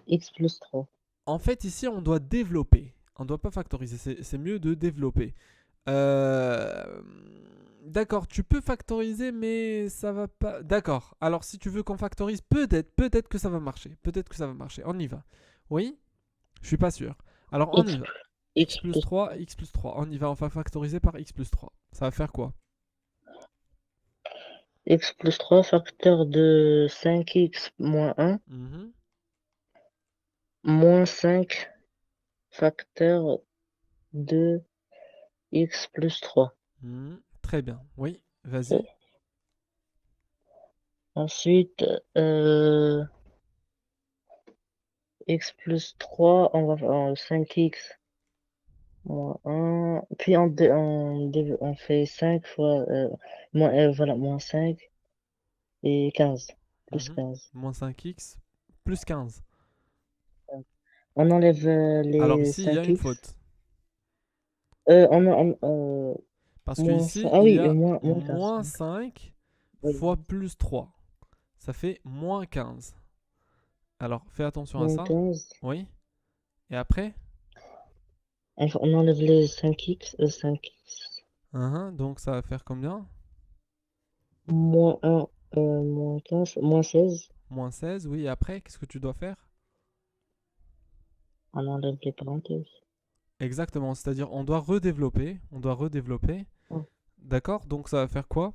x plus 3. En fait, ici, on doit développer. On ne doit pas factoriser. C'est mieux de développer. Euh, D'accord, tu peux factoriser, mais ça va pas. D'accord. Alors, si tu veux qu'on factorise, peut-être que ça va marcher. Peut-être que ça va marcher. On y va. Oui? Je suis pas sûr. Alors, on X, y va. x x plus plus 3, x plus 3. On y va. On va factoriser par x plus 3. Ça va faire quoi? x plus 3 facteur de 5x moins 1 Mhm, moins 5 facteur de x plus 3. mhm. Très bien. Oui, Euh, vas-y. Ensuite, x plus 3, on va faire 5x moins 1. Puis on fait 5 fois, voilà, moins 5 et 15. Plus Mhm. 15. Moins 5x plus 15. On enlève Alors les ici, il y a une 5x. faute. Parce que Moins 5. ici, Ah il y oui, a moins 15. moins 5 Oui, fois plus 3. Ça fait moins 15. Alors, fais attention à moins ça. 15. Oui. Et après? On enlève les 5x. 5x. Donc, ça va faire combien? Moins 1, moins 15, moins 16. Moins 16, oui. Et après, qu'est-ce que tu dois faire? On enlève les parenthèses. Exactement. C'est-à-dire, on doit redévelopper. On doit redévelopper. Oh. D'accord? Donc, ça va faire quoi?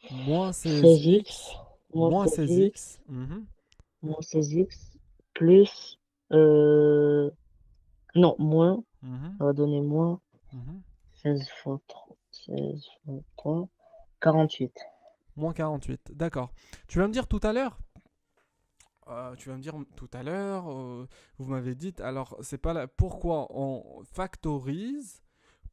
Moins 16x, 16x. moins Moins 16x, 16x. Mhm, moins 16x, plus, euh, non, moins, mhm, ça va donner moins mhm. 16 fois 3, 16 fois 3, 48. Moins 48. D'accord. Tu vas me dire tout à l'heure tu vas me dire tout à l'heure, vous m'avez dit, alors c'est pas là, pourquoi on factorise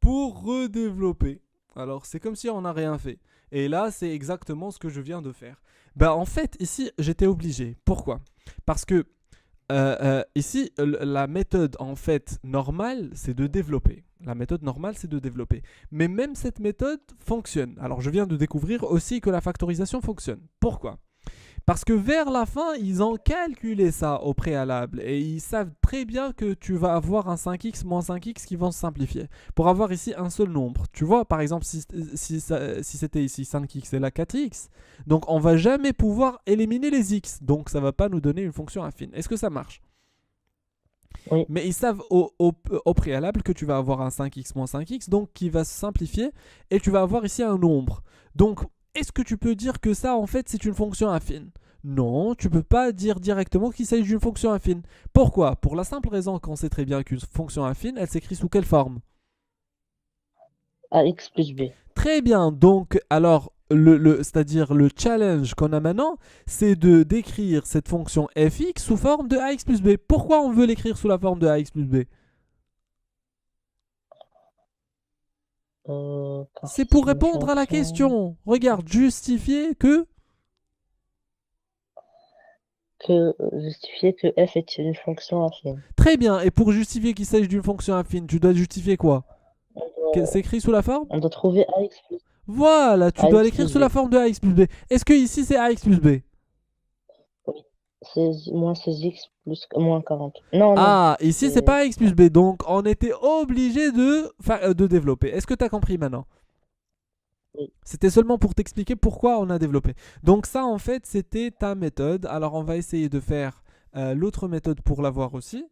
pour redévelopper. Alors c'est comme si on n'a rien fait. Et là, c'est exactement ce que je viens de faire. Bah en fait, ici, j'étais obligé. Pourquoi? Parce que ici, la méthode en fait normale, c'est de développer. La méthode normale, c'est de développer. Mais même cette méthode fonctionne. Alors je viens de découvrir aussi que la factorisation fonctionne. Pourquoi? Parce que vers la fin, ils ont calculé ça au préalable et ils savent très bien que tu vas avoir un 5x moins 5x qui vont se simplifier pour avoir ici un seul nombre. Tu vois, par exemple, si c'était ici 5x et là 4x, donc on va jamais pouvoir éliminer les x, donc ça va pas nous donner une fonction affine. Est-ce que ça marche? Oui, Mais ils savent au préalable que tu vas avoir un 5x moins 5x, donc qui va se simplifier, et tu vas avoir ici un nombre. Donc, est-ce que tu peux dire que ça, en fait, c'est une fonction affine? Non, tu peux pas dire directement qu'il s'agit d'une fonction affine. Pourquoi? Pour la simple raison qu'on sait très bien qu'une fonction affine, elle s'écrit sous quelle forme? ax plus b. Très bien, donc alors c'est-à-dire le challenge qu'on a maintenant, c'est de décrire cette fonction fx sous forme de ax plus b. Pourquoi on veut l'écrire sous la forme de ax plus b? Car C'est pour c'est une répondre à la fonction question. Regarde, justifier que... justifier que f est une fonction affine. Très bien, et pour justifier qu'il s'agit d'une fonction affine, tu dois justifier quoi? On Que doit, c'est écrit sous la forme? on doit trouver Voilà, tu dois ax l'écrire plus sous la b. forme de ax plus b. Est-ce que ici c'est ax plus b? Oui. 16, moins 16x plus moins 40. Non, non. Ah, ici c'est C'est pas ax plus b, donc on était obligé de développer. Est-ce que tu as compris maintenant? oui. C'était seulement pour t'expliquer pourquoi on a développé. Donc ça, en fait, c'était ta méthode. Alors on va essayer de faire l'autre méthode pour l'avoir aussi.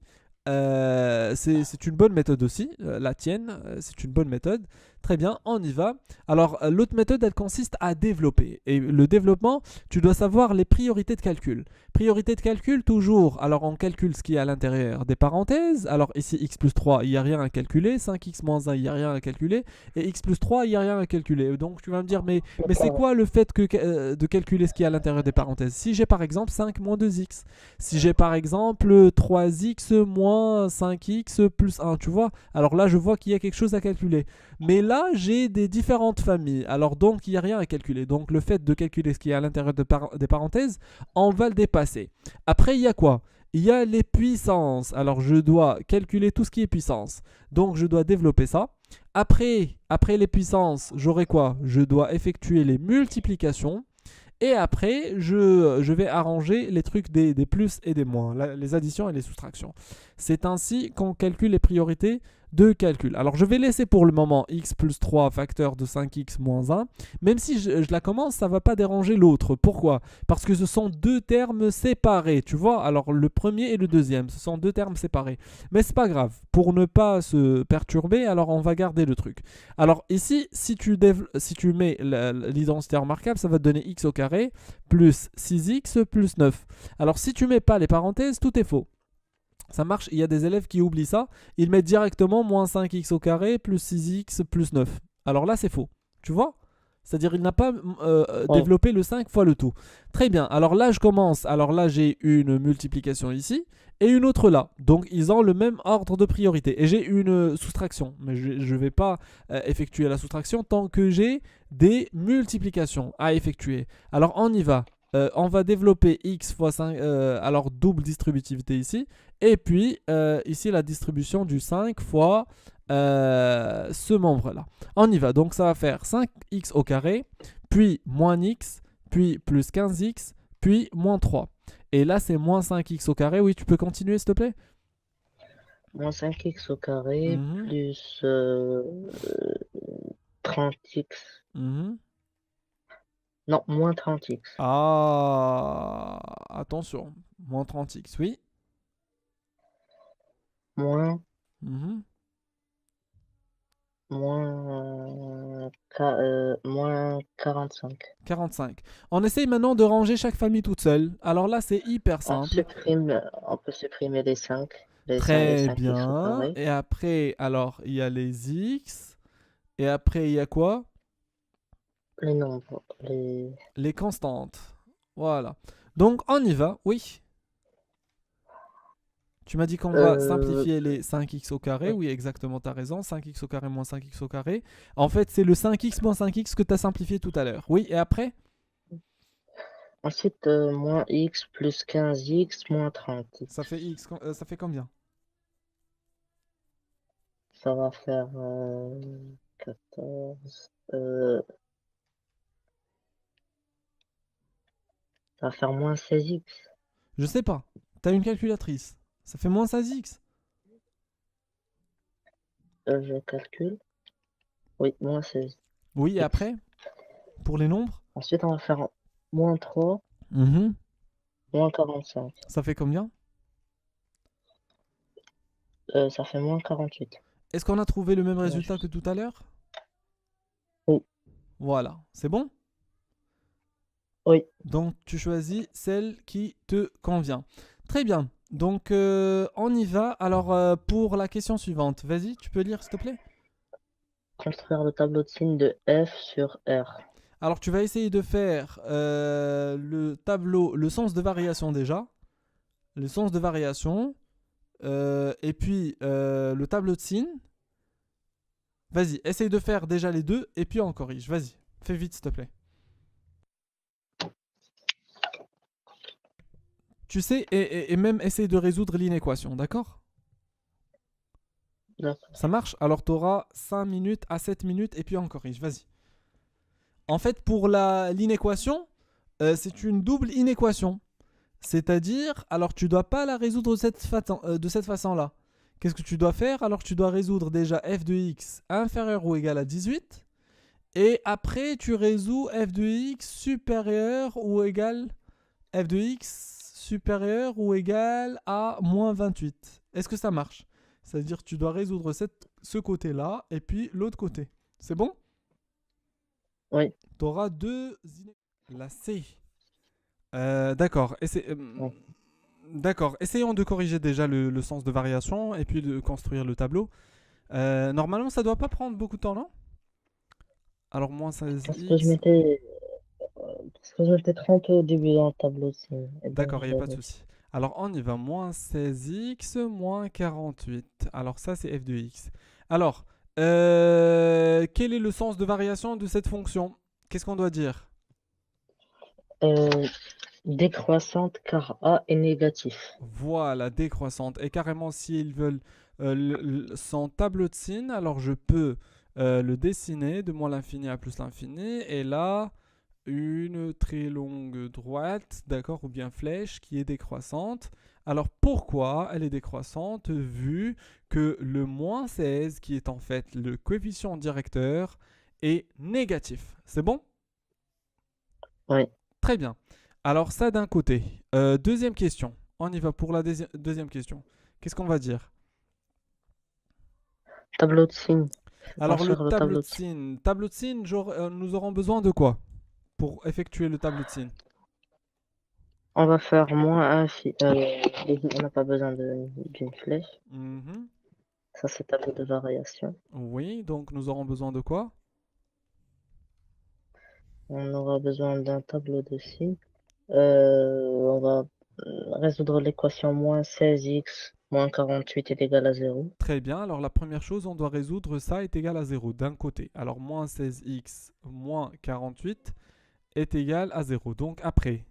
C'est une bonne méthode aussi, la tienne, c'est une bonne méthode. Très bien, on y va. Alors l'autre méthode, elle consiste à développer. Et le développement, tu dois savoir les priorités de calcul. Priorité de calcul, toujours. Alors on calcule ce qui est à l'intérieur des parenthèses. Alors ici, x plus 3, il n'y a rien à calculer. 5x moins 1, il n'y a rien à calculer. Et x plus 3, il n'y a rien à calculer. Donc tu vas me dire, mais c'est quoi le fait de calculer ce qui est à l'intérieur des parenthèses? Si j'ai par exemple 5 moins 2x, si j'ai par exemple 3x moins 5x plus 1, tu vois, alors là je vois qu'il y a quelque chose à calculer. Mais là j'ai des différentes familles, alors donc il n'y a rien à calculer. Donc le fait de calculer ce qui est à l'intérieur des parenthèses, on va le dépasser. Après il y a quoi? Il y a les puissances. Alors je dois calculer tout ce qui est puissance. Donc je dois développer ça. Après les puissances, j'aurai quoi? Je dois effectuer les multiplications. Et après, je vais arranger les trucs des plus et des moins, les additions et les soustractions. C'est ainsi qu'on calcule les priorités de calcul. Alors je vais laisser pour le moment x plus 3 facteur de 5x moins 1. Même si je la commence, ça ne va pas déranger l'autre. Pourquoi? Parce que ce sont deux termes séparés, tu vois. Alors le premier et le deuxième, ce sont deux termes séparés. Mais c'est pas grave. Pour ne pas se perturber, alors on va garder le truc. Alors ici, si tu mets l'identité remarquable, ça va te donner x au carré plus 6x plus 9. Alors si tu mets pas les parenthèses, tout est faux. Ça marche, il y a des élèves qui oublient ça. Ils mettent directement moins 5x au carré plus 6x plus 9. Alors là, c'est faux. Tu vois? C'est-à-dire il n'a pas Oui. développé le 5 fois le tout. Très bien. Alors là, je commence. Alors là, j'ai une multiplication ici et une autre là. Donc ils ont le même ordre de priorité. Et j'ai une soustraction. Mais je ne vais pas effectuer la soustraction tant que j'ai des multiplications à effectuer. Alors on y va. On va développer x fois 5. Alors double distributivité ici. Et puis ici la distribution du 5 fois ce membre-là. On y va, donc ça va faire 5x au carré, puis moins x, puis plus 15x, puis moins 3. Et là c'est moins 5x au carré, oui tu peux continuer s'il te plaît? Moins 5x au carré Mhm, plus 30x. mhm. Non, moins 30x. Ah, attention, moins 30x, oui. Moins, Mhm. moins 45. 45. On essaye maintenant de ranger chaque famille toute seule. Alors là c'est hyper simple. On peut supprimer les 5. Les Très 5x au bien. carré. Et après, alors, il y a les x. Et après, il y a quoi? Les nombres. Les... Les constantes. Voilà. Donc, on y va. Oui. Tu m'as dit qu'on va Euh, simplifier les 5x au carré. oui. Oui, exactement, tu as raison. 5x au carré moins 5x au carré. En fait, c'est le 5x moins 5x que tu as simplifié tout à l'heure. Oui, et après? Ensuite, moins x plus 15x moins 30x. Ça fait combien? Ça va faire 14. Ça va faire moins 16x. Je sais pas. Tu as une calculatrice. Ça fait moins 16x. Je calcule. Oui, moins 16x. Oui, et après? Pour les nombres? Ensuite, on va faire moins 3, Mhm. moins 45. Ça fait combien? ça fait moins 48. Est-ce qu'on a trouvé le même Ouais, résultat que tout à l'heure? Oui, Voilà, c'est bon? oui, Donc tu choisis celle qui te convient. Très bien. Donc on y va. Alors pour la question suivante, vas-y, tu peux lire s'il te plaît? construire le tableau de signes de F sur R. Alors tu vas essayer de faire le tableau, le sens de variation déjà, le sens de variation, et puis le tableau de signes. Vas-y, essaye de faire déjà les deux, et puis on corrige. Vas-y, fais vite s'il te plaît. Tu sais, et même essaye de résoudre l'inéquation, d'accord? D'accord. Ça marche? Alors tu auras 5 minutes à 7 minutes, et puis on corrige. Vas-y. En fait, pour l'inéquation, c'est une double inéquation. C'est-à-dire, alors tu dois pas la résoudre de cette façon-là. Qu'est-ce que tu dois faire? Alors tu dois résoudre déjà f de x inférieur ou égal à 18. Et après, tu résous f de x supérieur ou égal f de x supérieur ou égal à moins 28. Est-ce que ça marche? C'est-à-dire que tu dois résoudre ce côté-là et puis l'autre côté. C'est bon? Oui, Tu auras deux La C. D'accord. oui. D'accord. Essayons de corriger déjà le sens de variation et puis de construire le tableau. Normalement, ça doit pas prendre beaucoup de temps, non? Alors, moins Parce que 16x. parce que je m'étais trompé au début dans le tableau de signes. Et donc, D'accord, il n'y je a l'ai pas de refait. souci. Alors, on y va. Moins 16x, moins 48. Alors, ça, c'est f de x. Alors, quel est le sens de variation de cette fonction? Qu'est-ce qu'on doit dire? Euh, décroissante car A est négatif. Voilà, décroissante. Et carrément, s'ils veulent son tableau de signes, alors je peux le dessiner de moins l'infini à plus l'infini. Et là, une très longue droite, d'accord, ou bien flèche qui est décroissante. Alors pourquoi elle est décroissante vu que le moins 16, qui est en fait le coefficient directeur, est négatif? C'est bon? Oui. Très bien. Alors ça d'un côté. Deuxième question. On y va pour la deuxième question. Qu'est-ce qu'on va dire? Tableau de signes. Alors le Construire le tableau tableau de de signes. signe. Tableau de signe, nous aurons besoin de quoi pour effectuer le tableau de signe? On va faire moins on n'a pas besoin d'une flèche. Mhm. Ça, c'est tableau de variation. Oui, donc nous aurons besoin de quoi? On aura besoin d'un tableau de signes. On va résoudre l'équation moins 16x moins 48 est égal à 0. Très bien. Alors la première chose, on doit résoudre ça est égal à 0 d'un côté. Alors moins 16x moins 48 est égal à 0. Donc après,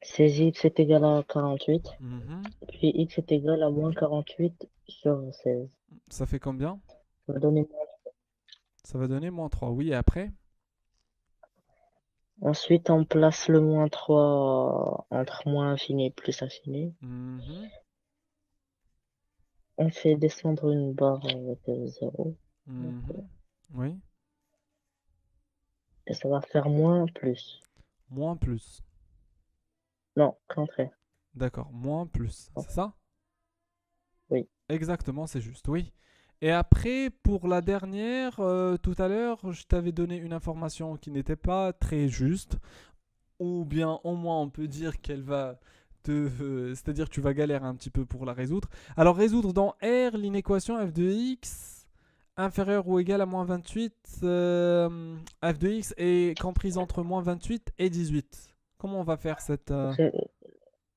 16x est égal à 48. mhm, Puis x est égal à moins 48 sur 16. ça fait combien? Ça va donner Ça va donner moins 3. Oui, et après? Ensuite, on place le moins 3 entre moins infini et plus infini. Mhm, On fait descendre une barre avec 0. mhm, oui, Et ça va faire moins plus. moins plus. Non, contraire. D'accord, moins plus. C'est ça? Oui. Exactement, c'est juste, oui. Et après, pour la dernière, tout à l'heure, je t'avais donné une information qui n'était pas très juste, ou bien au moins on peut dire qu'elle va c'est-à-dire que tu vas galérer un petit peu pour la résoudre. Alors résoudre dans R l'inéquation f de x inférieur ou égal à moins 28, f de x est comprise entre moins 28 et 18. Comment on va faire cette... C'est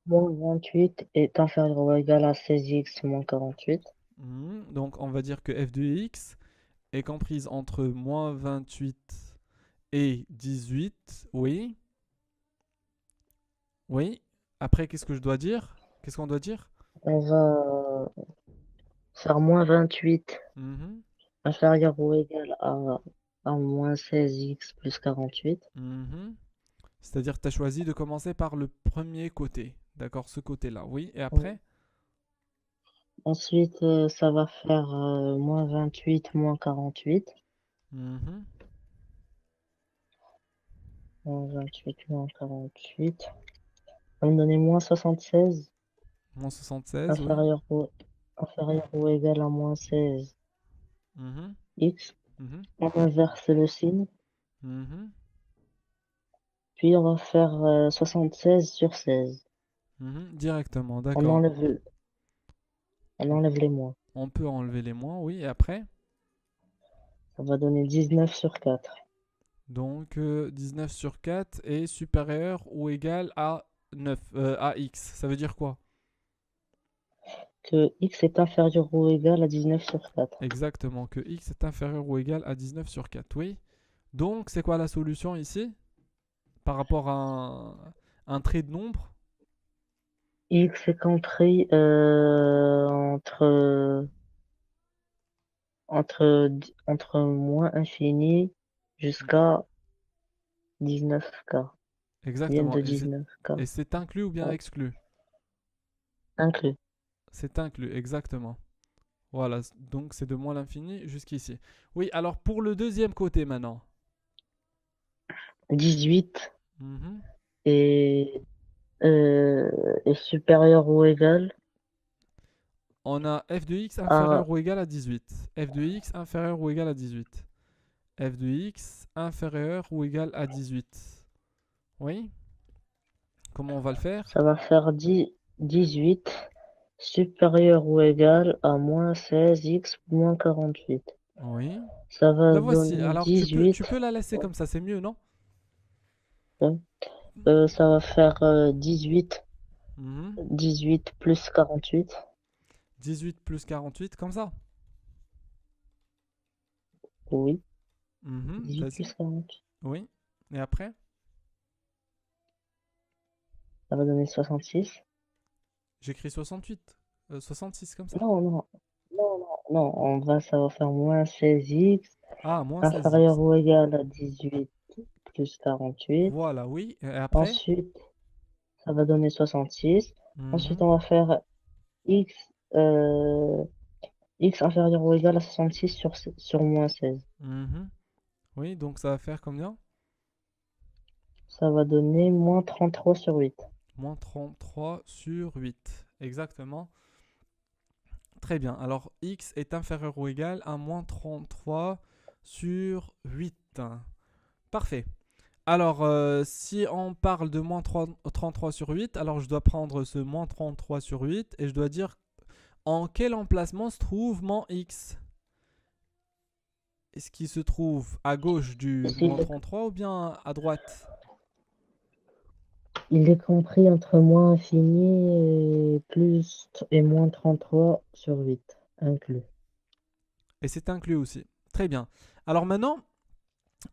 moins 28 est inférieur ou égal à 16x moins 48. Donc on va dire que f de x est comprise entre moins 28 et 18. Oui, oui. Après, qu'est-ce que je dois dire? Qu'est-ce qu'on doit dire? On va faire moins 28 Mhm, inférieur ou égal à moins 16x plus 48. mhm. C'est-à-dire que tu as choisi de commencer par le premier côté. D'accord, ce côté-là. Oui, et après? Ensuite, ça va faire moins 28 moins 48. Mhm. Moins 28 moins 48. Ça va me donner moins 76. Moins 76, oui. inférieur ou égal à moins 16 Mhm, x. mhm, On inverse le signe, mhm, puis on va faire 76 sur 16. mhm. Directement, On d'accord. enlève, on On, enlève les moins. on peut enlever les moins, oui. Et après? Ça va donner 19 sur 4. Donc 19 sur 4 est supérieur ou égal à 9, à x. Ça veut dire quoi? Que x est inférieur ou égal à 19 sur 4. Exactement, que x est inférieur ou égal à 19 sur 4, oui. Donc c'est quoi la solution ici? Par rapport à un trait de nombre? X est compris entre moins infini jusqu'à 19K. Vienne Exactement. de 19K. Et c'est inclus ou bien Ouais, exclu? inclus. C'est inclus, exactement. Voilà, donc c'est de moins l'infini jusqu'ici. Oui, alors pour le deuxième côté maintenant. 18 Mhm. est, euh, est supérieur ou égal On a f de x à, inférieur ou égal à 18. F de x inférieur ou égal à 18. F de x inférieur ou égal à 18. Oui, comment on va le faire? ça va faire 18 supérieur ou égal à moins 16x moins 48. Oui. Ça va La voici. donner Alors tu 18. peux la laisser comme ça, c'est mieux, non? Ouais. Ça va faire 18. Mhm. 18 plus 48. 18 plus 48, comme ça. Oui. Mhm. 18 Vas-y. plus 48. Oui. Et après? Ça va donner 66. J'écris 68. 66 comme ça. Non, non. Non, non, non. Ça va faire moins 16x Ah, moins 16x. inférieur ou égal à 18 plus 48. Voilà, oui. Et après? Ensuite, ça va donner 66. Ensuite, Mhm. on va faire x, euh, x inférieur ou égal à 66 sur moins 16. Mhm. Oui, donc ça va faire combien? Ça va donner moins 33 sur 8. Moins 33 sur 8. Exactement. Très bien. Alors, x est inférieur ou égal à moins 33 sur 8. Parfait. Alors, si on parle de moins 33 sur 8, alors je dois prendre ce moins 33 sur 8 et je dois dire en quel emplacement se trouve mon x. Est-ce qu'il se trouve à gauche du moins S'il 33 ou bien à droite? Il est compris entre moins infini et moins 33 sur 8 inclus. Et c'est inclus aussi. Très bien. Alors maintenant,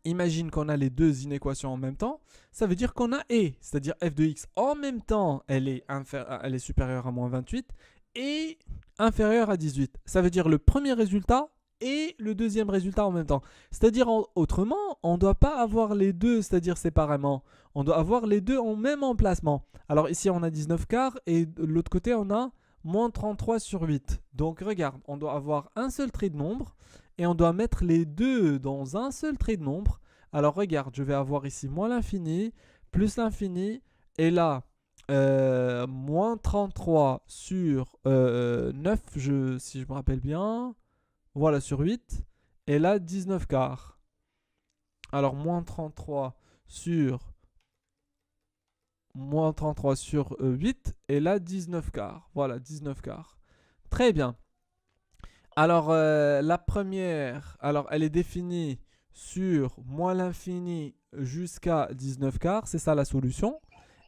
imagine qu'on a les deux inéquations en même temps. Ça veut dire qu'on a et, c'est-à-dire f de x en même temps, elle est supérieure à moins 28 et inférieure à 18. Ça veut dire le premier résultat et le deuxième résultat en même temps. C'est-à-dire autrement, on ne doit pas avoir les deux, c'est-à-dire séparément. On doit avoir les deux en même emplacement. Alors ici, on a 19 quarts et de l'autre côté, on a moins 33 sur 8. Donc regarde, on doit avoir un seul trait de nombre et on doit mettre les deux dans un seul trait de nombre. Alors regarde, je vais avoir ici moins l'infini, plus l'infini, et là, moins 33 sur 9, si je me rappelle bien, voilà, sur 8, et là, 19 quarts. Alors moins 33 sur moins 33 sur 8, et là, 19 quarts. Voilà, 19 quarts. Très bien. Alors, la première, alors elle est définie sur moins l'infini jusqu'à 19 quarts, c'est ça la solution.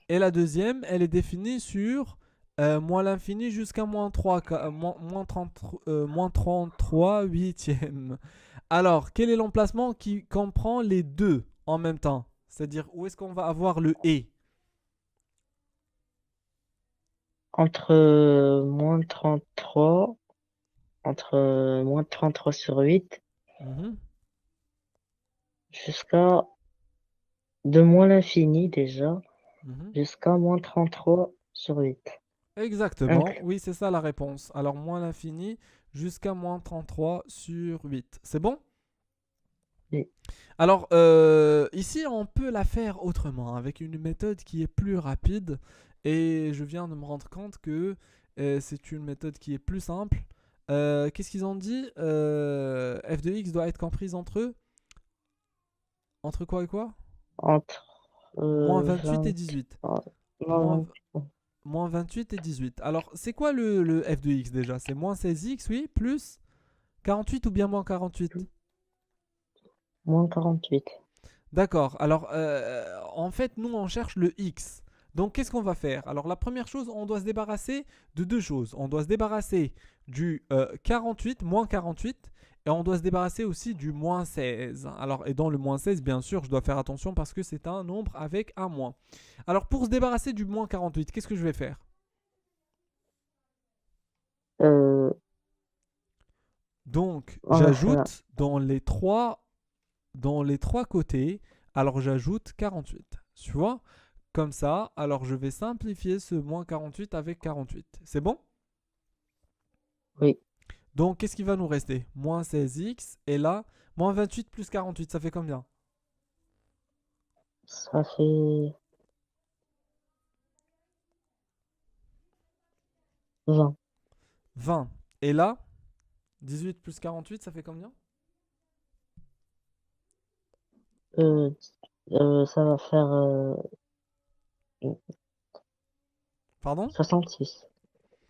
Et la deuxième, elle est définie sur moins l'infini jusqu'à moins 3, moins 30, moins 33 huitièmes. Alors, quel est l'emplacement qui comprend les deux en même temps? C'est-à-dire, où est-ce qu'on va avoir le et? Entre moins 33, moins 33 sur 8 Mhm, jusqu'à de moins l'infini déjà mhm. jusqu'à moins 33 sur 8. Exactement, Inclus. oui, c'est ça la réponse. Alors, moins l'infini jusqu'à moins 33 sur 8. C'est bon? Oui. Alors, ici, on peut la faire autrement, avec une méthode qui est plus rapide. Et je viens de me rendre compte que c'est une méthode qui est plus simple. Qu'est-ce qu'ils ont dit? F de x doit être comprise entre eux. Entre quoi et quoi? Entre Moins 28 et 20, 18. non, Moins, 20, moins 28 et 18. Alors, c'est quoi le f de x déjà? C'est moins 16x, oui, plus 48 ou bien moins 48? moins 48. D'accord. Alors, en fait, nous, on cherche le x. Donc, qu'est-ce qu'on va faire? Alors, la première chose, on doit se débarrasser de deux choses. On doit se débarrasser du 48, moins 48, et on doit se débarrasser aussi du moins 16. Alors, et dans le moins 16, bien sûr, je dois faire attention parce que c'est un nombre avec un moins. Alors, pour se débarrasser du moins 48, qu'est-ce que je vais faire? Euh, Donc, on va faire, j'ajoute dans les trois côtés, alors j'ajoute 48. Tu vois? Comme ça, alors je vais simplifier ce moins 48 avec 48. C'est bon? oui, Donc, qu'est-ce qui va nous rester? Moins 16x, et là, moins 28 plus 48, ça fait combien? ça fait 20. 20. Et là, 18 plus 48, ça fait combien? Euh, ça va faire Pardon? 66.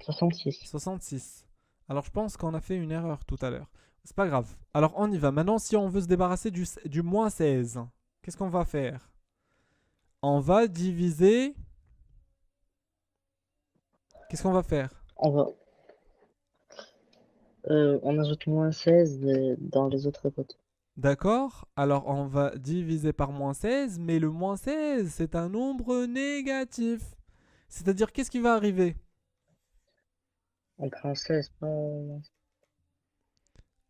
66. 66. Alors, je pense qu'on a fait une erreur tout à l'heure. C'est pas grave. Alors, on y va. Maintenant, si on veut se débarrasser du moins 16, qu'est-ce qu'on va faire? On va diviser. Qu'est-ce qu'on va faire? On va, on ajoute moins 16 dans les autres côtés. D'accord? Alors, on va diviser par moins 16, mais le moins 16, c'est un nombre négatif. C'est-à-dire, qu'est-ce qui va arriver? On prend 16, pas...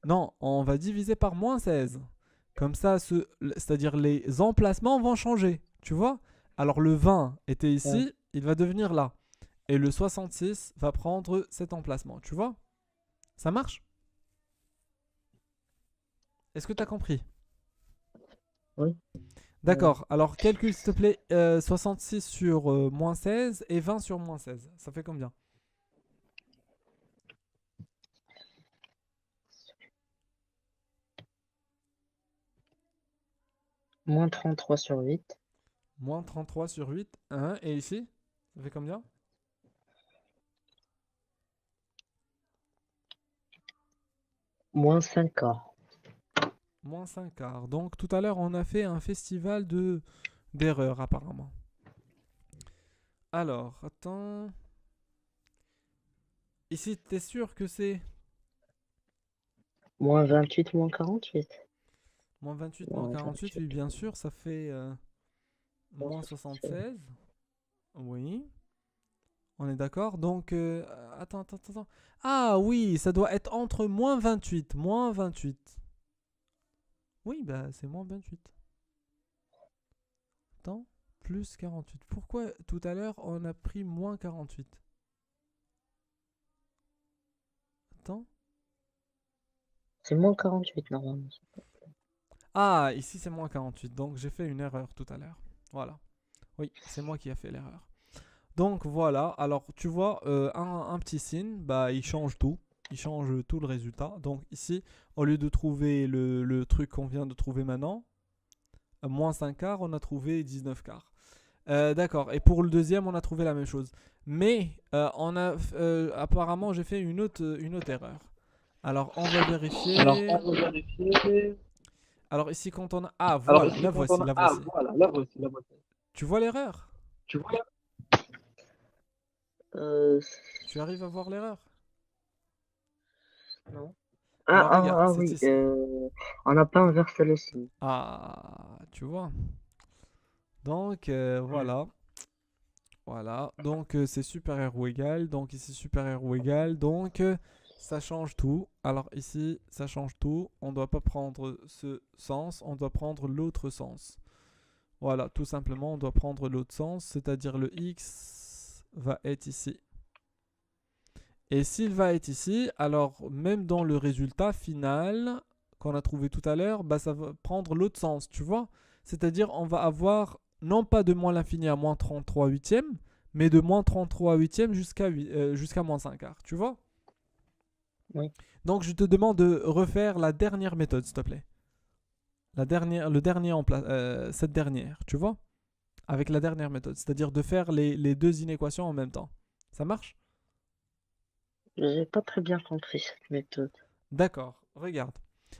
Non, on va diviser par moins 16. Comme ça, c'est-à-dire les emplacements vont changer. Tu vois? Alors, le 20 était Ouais. ici, il va devenir là. Et le 66 va prendre cet emplacement. Tu vois? Ça marche? Est-ce que tu as compris? Oui. Euh, D'accord. Alors, calcule s'il te plaît 66 sur moins 16 et 20 sur moins 16. Ça fait combien? moins 33 sur 8. Moins 33 sur 8. 1. Et ici, ça fait combien? Moins 5 quarts. Moins 5 quarts. Donc, tout à l'heure, on a fait un festival d'erreurs, apparemment. Alors, attends. Ici, t'es sûr que c'est Moins 28, moins 48. moins 28, moins Moins 48? 28. Oui, bien sûr, ça fait Moins moins 76. 76. Oui, on est d'accord. Donc, attends, attends, attends. Ah oui, ça doit être entre moins 28, moins 28. Oui, bah, c'est moins 28. Attends, plus 48. Pourquoi tout à l'heure, on a pris moins 48? Attends. C'est moins 48 normalement. Ah, ici, c'est moins 48. Donc, j'ai fait une erreur tout à l'heure. Voilà. Oui, c'est moi qui ai fait l'erreur. Donc voilà, alors tu vois, un petit signe, bah, il change tout. Il change tout le résultat. Donc ici, au lieu de trouver le truc qu'on vient de trouver maintenant, moins 5 quarts, on a trouvé 19 quarts. D'accord, et pour le deuxième, on a trouvé la même chose. Mais apparemment, j'ai fait une autre erreur. Alors on va Alors, vérifier. on va vérifier. Alors ici, quand on a... Ah, Alors voilà, ici, la quand on voici, a... la Ah, voici. voilà, là voici, là voici. Tu vois l'erreur? Tu vois? Euh, Tu arrives à voir l'erreur? non. Alors regarde, Ah c'est oui, ici. on n'a pas inversé le signe. Ah, tu vois. Donc Hmm. voilà. Voilà. Donc c'est supérieur ou égal. Donc ici supérieur ou égal. Donc ça change tout. Alors ici ça change tout. On ne doit pas prendre ce sens. On doit prendre l'autre sens. Voilà, tout simplement on doit prendre l'autre sens. C'est-à-dire le x va être ici. Et s'il va être ici, alors même dans le résultat final qu'on a trouvé tout à l'heure, bah, ça va prendre l'autre sens, tu vois. C'est-à-dire on va avoir non pas de moins l'infini à moins 33 huitièmes, mais de moins 33 huitièmes jusqu'à moins 5 quarts. Tu vois? Oui. Donc, je te demande de refaire la dernière méthode, s'il te plaît. Le dernier cette dernière, tu vois? Avec la dernière méthode, c'est-à-dire de faire les deux inéquations en même temps. Ça marche? J'ai pas très bien compris cette méthode. D'accord, regarde.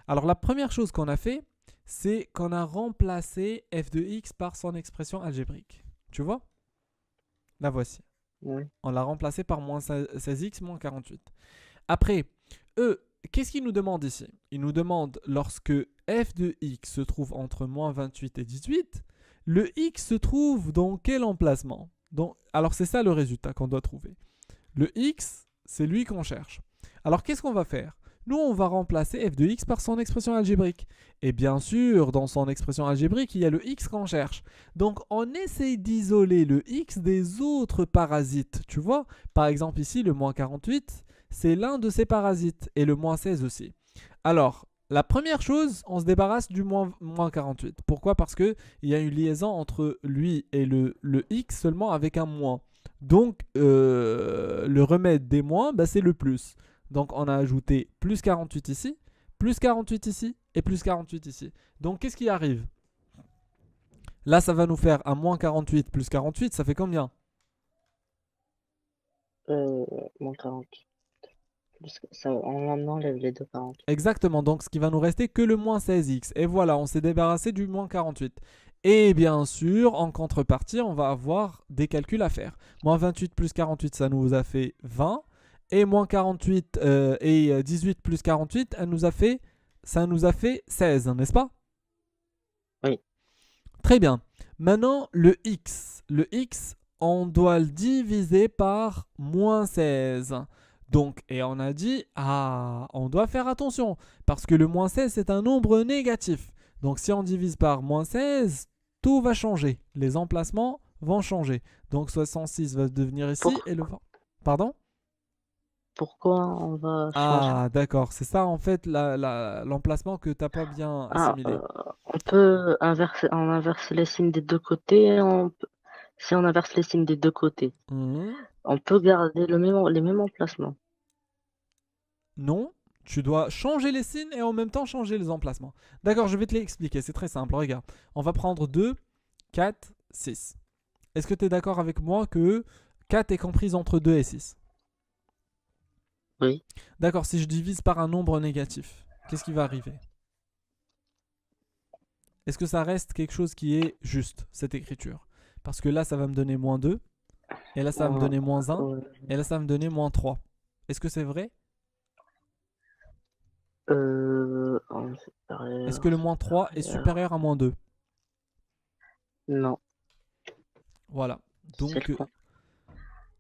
Alors la première chose qu'on a fait, c'est qu'on a remplacé f de x par son expression algébrique. Tu vois? La voici. Oui. On l'a remplacé par moins 16x moins 48. Après, eux, qu'est-ce qu'ils nous demandent ici? Ils nous demandent lorsque f de x se trouve entre moins 28 et 18, le x se trouve dans quel emplacement? Alors c'est ça le résultat qu'on doit trouver. Le x, c'est lui qu'on cherche. Alors qu'est-ce qu'on va faire? Nous, on va remplacer f de x par son expression algébrique. Et bien sûr, dans son expression algébrique, il y a le x qu'on cherche. Donc, on essaye d'isoler le x des autres parasites. Tu vois? Par exemple, ici, le moins 48, c'est l'un de ces parasites. Et le moins 16 aussi. Alors, la première chose, on se débarrasse du moins 48. Pourquoi? Parce qu'il y a une liaison entre lui et le x seulement avec un moins. Donc, le remède des moins, bah, c'est le plus. Donc, on a ajouté plus 48 ici, plus 48 ici et plus 48 ici. Donc, qu'est-ce qui arrive? Là, ça va nous faire un moins 48 plus 48, ça fait combien? Euh, Moins 40. Ça, on en enlève les deux 40. Exactement, donc ce qui va nous rester que le moins 16x. Et voilà, on s'est débarrassé du moins 48. Et bien sûr, en contrepartie, on va avoir des calculs à faire. Moins 28 plus 48, ça nous a fait 20. Et moins 48 et 18 plus 48, ça nous a fait 16, n'est-ce pas? Oui. Très bien. Maintenant, le x. Le x, on doit le diviser par moins 16. Donc, et on a dit, on doit faire attention, parce que le moins 16, c'est un nombre négatif. Donc, si on divise par moins 16, tout va changer. Les emplacements vont changer. Donc, 66 va devenir ici Pour, et le 20. Pardon? pourquoi on va changer? Ah, d'accord. C'est ça, en fait, l'emplacement que tu n'as pas bien Ah, assimilé. on peut inverser, on inverse les signes des deux côtés. Si on inverse les signes des deux côtés, Mhm. on peut garder les mêmes emplacements. Non, tu dois changer les signes et en même temps changer les emplacements. D'accord, je vais te l'expliquer, c'est très simple. Regarde, on va prendre 2, 4, 6. Est-ce que tu es d'accord avec moi que 4 est comprise entre 2 et 6? Oui. D'accord, si je divise par un nombre négatif, qu'est-ce qui va arriver? Est-ce que ça reste quelque chose qui est juste, cette écriture? Parce que là, ça va me donner moins 2, et là, ça va me Moins, donner moins 1, euh, et là, ça va me donner moins 3. Est-ce que c'est vrai? en Est-ce que supérieur, le moins 3 est supérieur. supérieur à moins 2? Non, Voilà. c'est le Donc, contraire.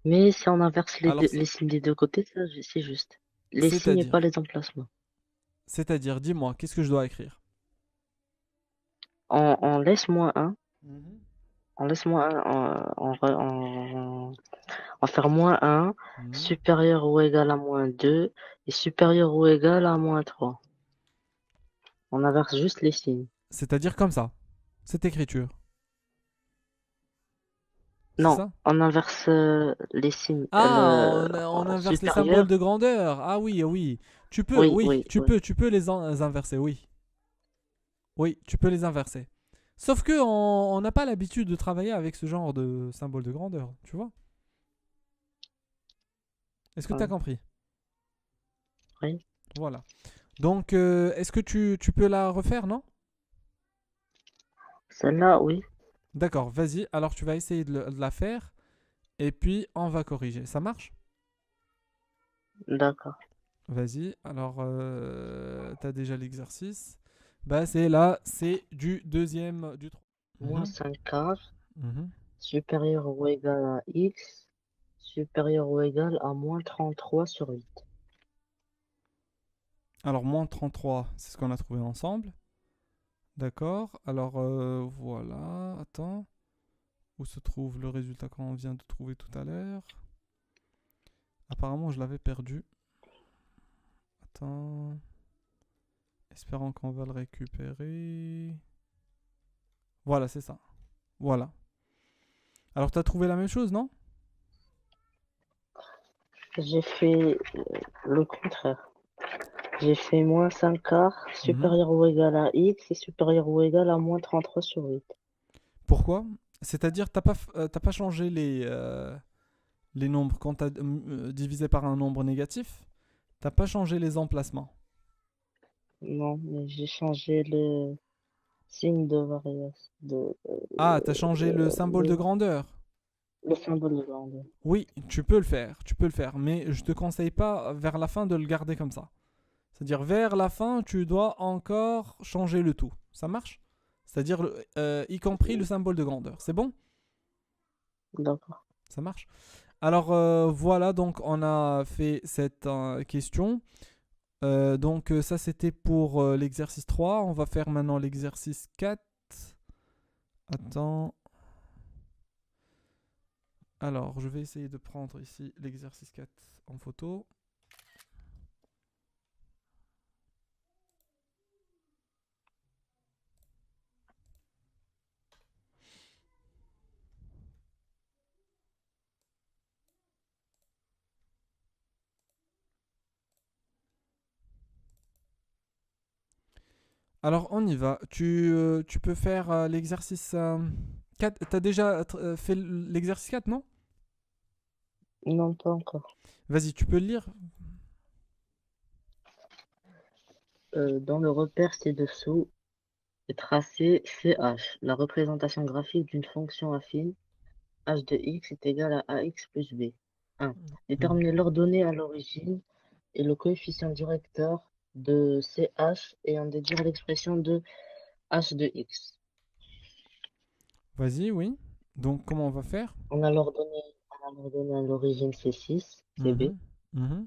Mais si on inverse alors, les signes des deux côtés, ça, c'est juste. Les signes et c'est-à-dire, pas les emplacements. C'est-à-dire, dis-moi, qu'est-ce que je dois écrire? On laisse moins un. Mhm. On laisse moins un. On va faire moins un Mhm. supérieur ou égal à moins 2 et supérieur ou égal à moins 3. On inverse juste les signes. C'est-à-dire comme ça, cette écriture. C'est Non, ça? on inverse les signes. Ah, on inverse les symboles Supérieur, de grandeur. Ah oui, oui. oui, oui, oui. Tu peux les inverser, oui. Oui, tu peux les inverser. Sauf que on n'a pas l'habitude de travailler avec ce genre de symboles de grandeur, tu vois? Est-ce que tu as Oui, compris? oui. Voilà. Donc, est-ce que tu peux la refaire, non? Celle-là, oui. D'accord, vas-y. Alors, tu vas essayer de la faire et puis on va corriger. Ça marche? D'accord. Vas-y, alors t'as déjà l'exercice. Bah c'est là, c'est du deuxième, du 3. Moins 5 quarts, Mhm. supérieur ou égal à x, supérieur ou égal à moins 33 sur 8. Alors moins 33, c'est ce qu'on a trouvé ensemble. D'accord, alors voilà, attends. Où se trouve le résultat qu'on vient de trouver tout à l'heure? Apparemment je l'avais perdu. Attends, espérons qu'on va le récupérer. Voilà, c'est ça. Voilà. Alors t'as trouvé la même chose, non? J'ai fait le contraire. J'ai fait moins 5 quarts Mhm. supérieur ou égal à x et supérieur ou égal à moins 33 sur 8. Pourquoi? C'est-à-dire, t'as pas changé les nombres quand tu as divisé par un nombre négatif, t'as pas changé les emplacements. Non, mais j'ai changé le signe de variation, Ah, t'as changé le symbole de grandeur. le symbole de grandeur. Oui, tu peux le faire, tu peux le faire, mais je te conseille pas vers la fin de le garder comme ça. C'est-à-dire vers la fin, tu dois encore changer le tout. Ça marche? C'est-à-dire y compris le symbole de grandeur. C'est bon? D'accord. Ça marche? Alors voilà, donc on a fait cette question. Donc ça c'était pour l'exercice 3. On va faire maintenant l'exercice 4. Attends. Alors je vais essayer de prendre ici l'exercice 4 en photo. Alors on y va. Tu peux faire l'exercice 4. T'as déjà fait l'exercice 4, non? Non, pas encore. Vas-y, tu peux le lire. Dans le repère ci-dessous est tracé CH, la représentation graphique d'une fonction affine h de x est égal à ax plus b. 1. Mhm. Déterminer l'ordonnée à l'origine et le coefficient directeur de CH et en déduire l'expression de h de x. Vas-y, oui. Donc comment on va faire? On a l'ordonnée à l'origine C6, CB. Mhm. Mhm.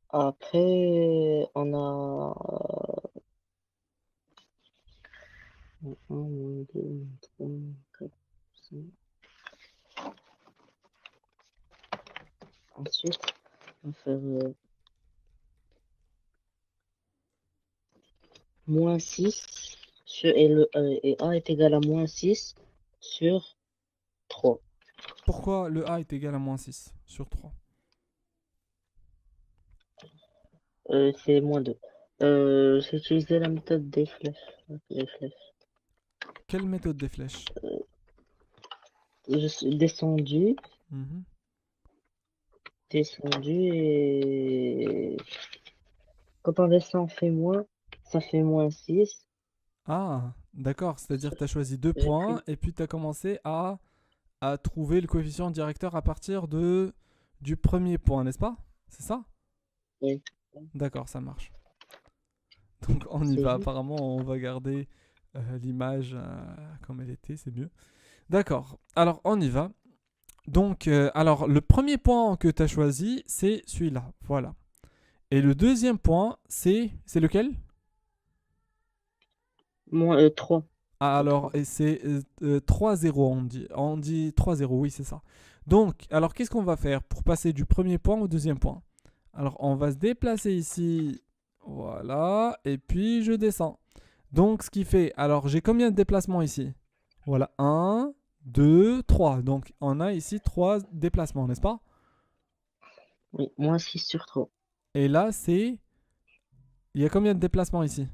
Après, on a 1, 2, 3, 4, 5. Ensuite, on va faire moins 6 et A est égal à moins 6 sur 3. Pourquoi le A est égal à moins 6 sur 3? C'est moins 2. J'ai utilisé la méthode des flèches. Les flèches. Quelle méthode des flèches? Je suis descendu, Mhm. descendu et quand on descend, on fait moins. Ça fait moins 6. Ah, d'accord. C'est-à-dire que tu as choisi deux J'ai points pris. et puis tu as commencé à trouver le coefficient directeur à partir du premier point, n'est-ce pas? C'est ça? Oui, D'accord, ça marche. Donc on y c'est va. juste. Apparemment, on va garder l'image comme elle était, c'est mieux. D'accord. Alors on y va. Donc, alors le premier point que tu as choisi, c'est celui-là. Voilà. Et le deuxième point, c'est lequel? Moins 3. Ah, C'est alors, 3. et c'est 3-0, on dit 3-0, oui, c'est ça. Donc, alors, qu'est-ce qu'on va faire pour passer du premier point au deuxième point? Alors, on va se déplacer ici. Voilà. Et puis, je descends. Donc, ce qui fait. Alors, j'ai combien de déplacements ici? Voilà. Un, 2, 3. Donc, on a ici 3 déplacements, n'est-ce pas? Oui, moins 6 sur 3. Et là, c'est. Il y a combien de déplacements ici?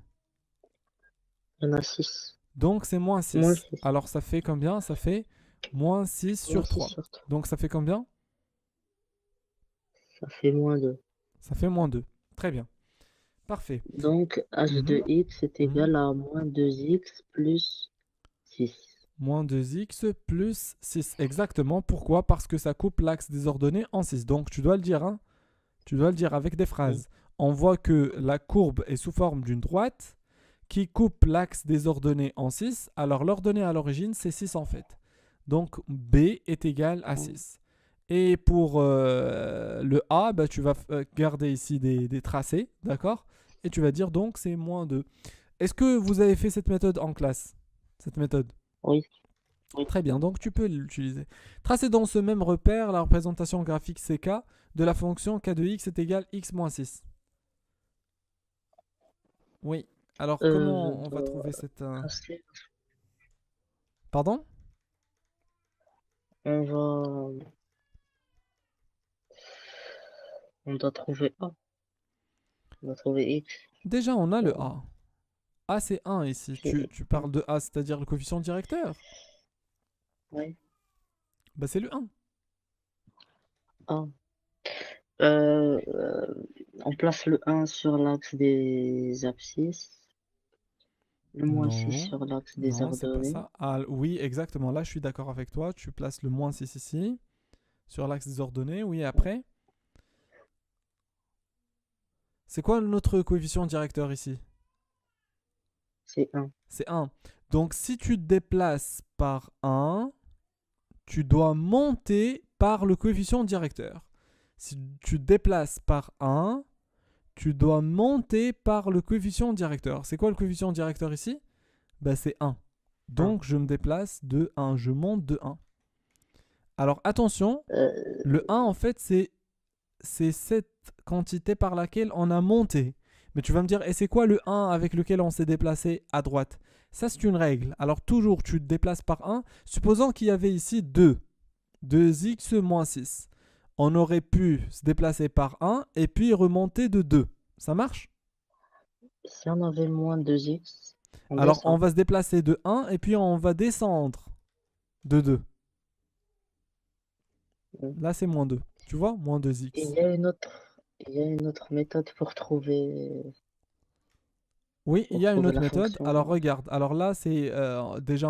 Il y en a 6. Donc, c'est moins Moins 6. 6. Alors, ça fait combien? Ça fait moins 6 Moins sur 6 3. sur 3. Donc, ça fait combien? Ça fait moins 2. Ça fait moins 2. Très bien. Parfait. Donc, h Mhm, de x est mhm. égal à moins 2x plus 6. Moins 2x plus 6. Exactement. Pourquoi? Parce que ça coupe l'axe des ordonnées en 6. Donc, tu dois le dire, hein. Tu dois le dire avec des Oui, phrases. On voit que la courbe est sous forme d'une droite qui coupe l'axe des ordonnées en 6. Alors, l'ordonnée à l'origine, c'est 6 en fait. Donc, B est égal à oui. 6. Et pour le A, bah, tu vas garder ici des tracés, d'accord? Et tu vas dire donc c'est moins 2. Est-ce que vous avez fait cette méthode en classe? Cette méthode? Oui, oui. Très bien, donc tu peux l'utiliser. Tracer dans ce même repère la représentation graphique CK de la fonction k de x est égal x moins 6. Oui. Alors Je comment on va dois trouver cette... tracer. Pardon? On va. On doit trouver A. On doit trouver X. Déjà, on a le Euh, A. A, c'est 1 ici. c'est Tu parles de A, c'est-à-dire le coefficient directeur. ouais, Bah, c'est le 1. A. Euh, euh, on place le un sur l'axe des abscisses, le moins 6 Non, sur l'axe des non, c'est pas ordonnées. ça. Ah, oui, exactement. Là, je suis d'accord avec toi. Tu places le moins 6 ici, sur l'axe des ordonnées. Oui, après. C'est quoi notre coefficient directeur ici? C'est un. C'est 1. Donc, si tu te déplaces par 1, tu dois monter par le coefficient directeur. Si tu te déplaces par 1, tu dois monter par le coefficient directeur. C'est quoi le coefficient directeur ici? Ben, c'est 1. 1. Donc, je me déplace de 1. Je monte de 1. Alors, attention, le 1, en fait, c'est cette quantité par laquelle on a monté. Mais tu vas me dire, et c'est quoi le 1 avec lequel on s'est déplacé à droite? Ça, c'est une règle. Alors, toujours, tu te déplaces par 1. Supposons qu'il y avait ici 2. 2x moins 6. On aurait pu se déplacer par 1 et puis remonter de 2. Ça marche? Si on avait moins 2x, on Alors, on descend. va se déplacer de 1 et puis on va descendre de 2. Là, c'est moins 2. Tu vois? Moins Il 2x. y a une autre, il y a une autre méthode Oui, il pour y a une trouver autre la méthode. Alors, fonction. regarde. Alors là, c'est déjà,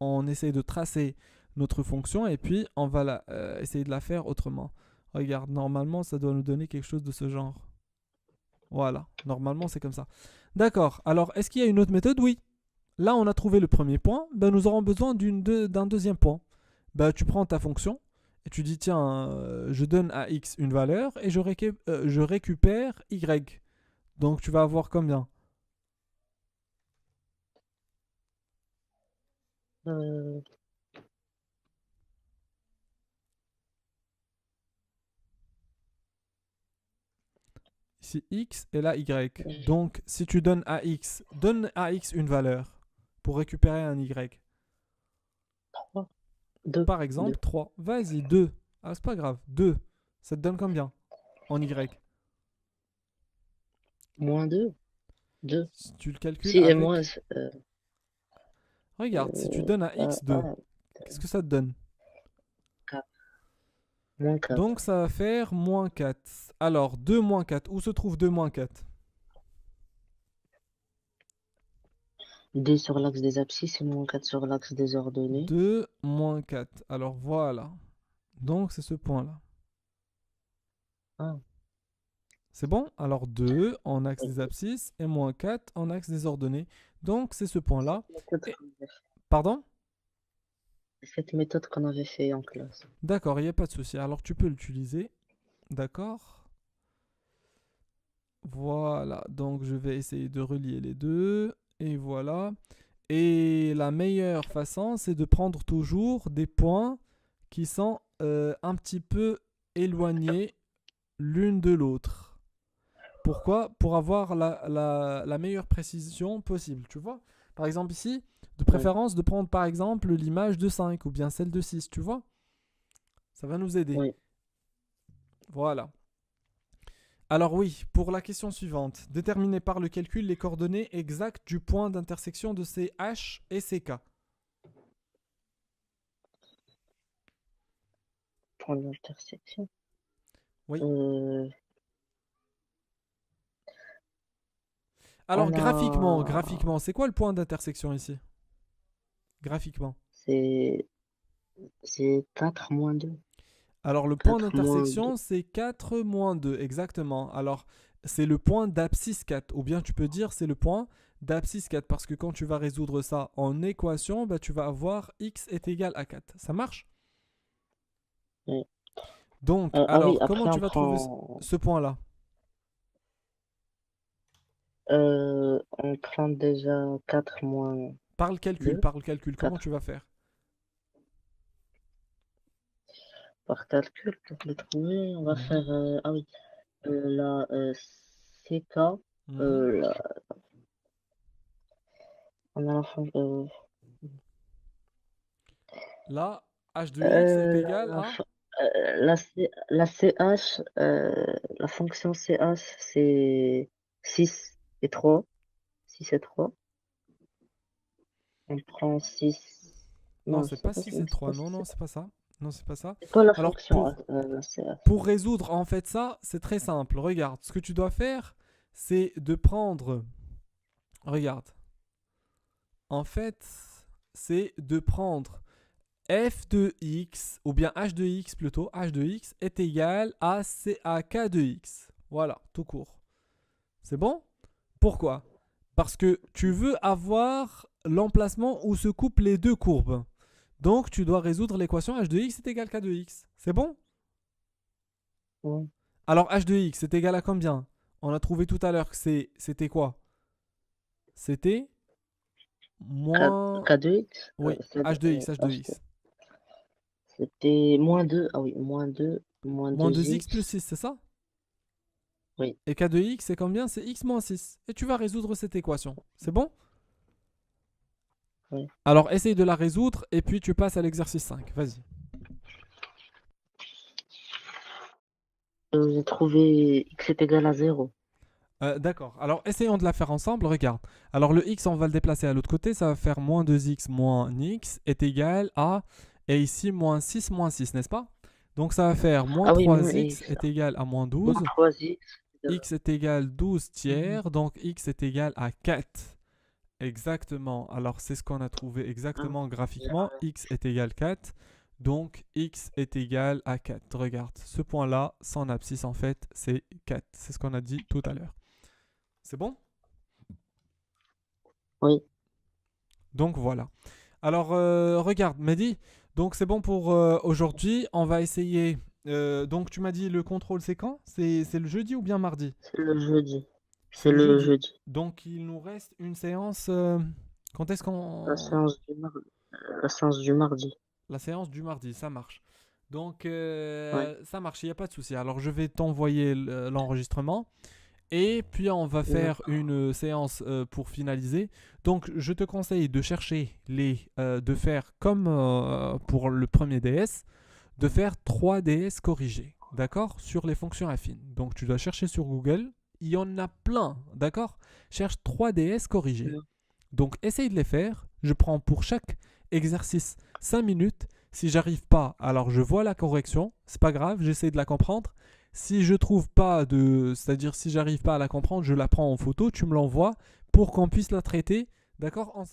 on essaie de tracer notre fonction et puis on va essayer de la faire autrement. Regarde, normalement, ça doit nous donner quelque chose de ce genre. Voilà, normalement, c'est comme ça. D'accord. Alors, est-ce qu'il y a une autre méthode? Oui. Là, on a trouvé le premier point. Ben, nous aurons besoin d'un deuxième point. Ben, tu prends ta fonction et tu dis, tiens, je donne à x une valeur et je récupère y. Donc, tu vas avoir combien? Euh, Ici, x et là, y. Donc, si tu donne à x une valeur pour récupérer un y. 3, 2, Par 2, exemple, 3. Vas-y, 2. Ah, c'est pas grave. 2. Ça te donne combien en y? moins 2, 2. Si tu le calcules Si et moins, avec... Regarde, si tu donnes à x 2, 1, qu'est-ce que ça te donne? 4, moins 4. Donc ça va faire moins 4. Alors 2 moins 4, où se trouve 2 moins 4? 2 sur l'axe des abscisses et moins 4 sur l'axe des ordonnées. 2 moins 4. Alors voilà. Donc c'est ce point-là. Ah, C'est bon? Alors 2 en axe oui. des abscisses et moins 4 en axe des ordonnées. Donc c'est ce point-là. Cette méthode Et, qu'on avait pardon? cette méthode qu'on avait fait en classe. D'accord, il n'y a pas de souci. Alors tu peux l'utiliser. D'accord. Voilà. Donc je vais essayer de relier les deux. Et voilà. Et la meilleure façon, c'est de prendre toujours des points qui sont un petit peu éloignés l'une de l'autre. Pourquoi? Pour avoir la meilleure précision possible, tu vois? Par exemple ici, de Oui, préférence de prendre par exemple l'image de 5 ou bien celle de 6, tu vois? Ça va nous aider. oui. Voilà. Alors oui, pour la question suivante, déterminer par le calcul les coordonnées exactes du point d'intersection de ces H et ces K. Point d'intersection. Oui. Euh, Alors on a, graphiquement, c'est quoi le point d'intersection ici? Graphiquement. c'est, c'est 4 moins 2. Alors le point 4 moins 2. d'intersection, c'est 4 moins 2, exactement. Alors c'est le point d'abscisse 4, ou bien tu peux dire c'est le point d'abscisse 4, parce que quand tu vas résoudre ça en équation, bah, tu vas avoir x est égal à 4. Ça marche? Oui. Donc, Ah oui, alors, comment après tu on vas trouver prend, ce point-là? on prend déjà 4 moins deux. Par le calcul, comment 4 tu vas faire? par calcul pour le trouver. On va Mhm, faire, ah oui, la CK, mhm. la, on a la fin, Là, h de x est égal la à... La CH, la fonction CH, c'est 6 et 3. 6 et 3. On prend 6. Non, Non, c'est pas 6 et c'est 3. pas Non, 6 non, et c'est 3. pas ça. Non, c'est pas ça. C'est quoi la Alors, fonction, la CH? pour résoudre en fait ça, c'est très simple. Regarde, ce que tu dois faire, c'est de prendre. Regarde. En fait, c'est de prendre f de x, ou bien h de x plutôt, h de x est égal à k de x. Voilà, tout court. C'est bon? Pourquoi? Parce que tu veux avoir l'emplacement où se coupent les deux courbes. Donc, tu dois résoudre l'équation h de x est égal à k de x. C'est bon? Ouais. Alors, h de x est égal à combien? On a trouvé tout à l'heure que c'était quoi? C'était K, moins... K2X, Oui, h de x, h de x. c'était -2. Ah oui, -2, Moins -2 2x plus x. 6, c'est ça? Oui, Et k de x, c'est combien? C'est x moins 6. Et tu vas résoudre cette équation. C'est bon? oui. Alors, essaye de la résoudre et puis tu passes à l'exercice 5. Vas-y. J'ai trouvé x est égal à 0. D'accord. Alors, essayons de la faire ensemble. Regarde. Alors, le x, on va le déplacer à l'autre côté. Ça va faire moins 2x moins x est égal à... Et ici, moins 6, n'est-ce pas? Donc, ça va faire moins Ah oui, moins 3x x. est égal à moins Moins 12. 3x. X est égal 12 Mhm. tiers. Donc, x est égal à 4. Exactement. Alors, c'est ce qu'on a trouvé Ah, exactement bien. graphiquement. X est égal 4. Donc, x est égal à 4. Regarde, ce point-là, son abscisse, en fait, c'est 4. C'est ce qu'on a dit tout à l'heure. C'est bon? Oui, Donc, voilà. Alors, regarde, Mehdi. Donc, c'est bon pour aujourd'hui. On va essayer. Donc, tu m'as dit le contrôle, c'est quand? C'est le jeudi ou bien mardi? c'est le jeudi. C'est C'est le le jeudi. jeudi. Donc, il nous reste une séance. Quand est-ce La qu'on... séance la séance du mardi. La séance du mardi, ça marche. Donc, Ouais. ça marche, il n'y a pas de souci. Alors, je vais t'envoyer l'enregistrement. Et puis, on va faire D'accord. une séance pour finaliser. Donc, je te conseille de chercher de faire comme pour le premier DS, de faire 3 DS corrigés, d'accord? Sur les fonctions affines. Donc, tu dois chercher sur Google. Il y en a plein, d'accord? Cherche 3 DS corrigés. Donc, essaye de les faire. Je prends pour chaque exercice 5 minutes. Si j'arrive pas, alors je vois la correction. C'est pas grave, j'essaie de la comprendre. Si je trouve pas de. C'est-à-dire, si j'arrive pas à la comprendre, je la prends en photo, tu me l'envoies pour qu'on puisse la traiter, d'accord, ensemble.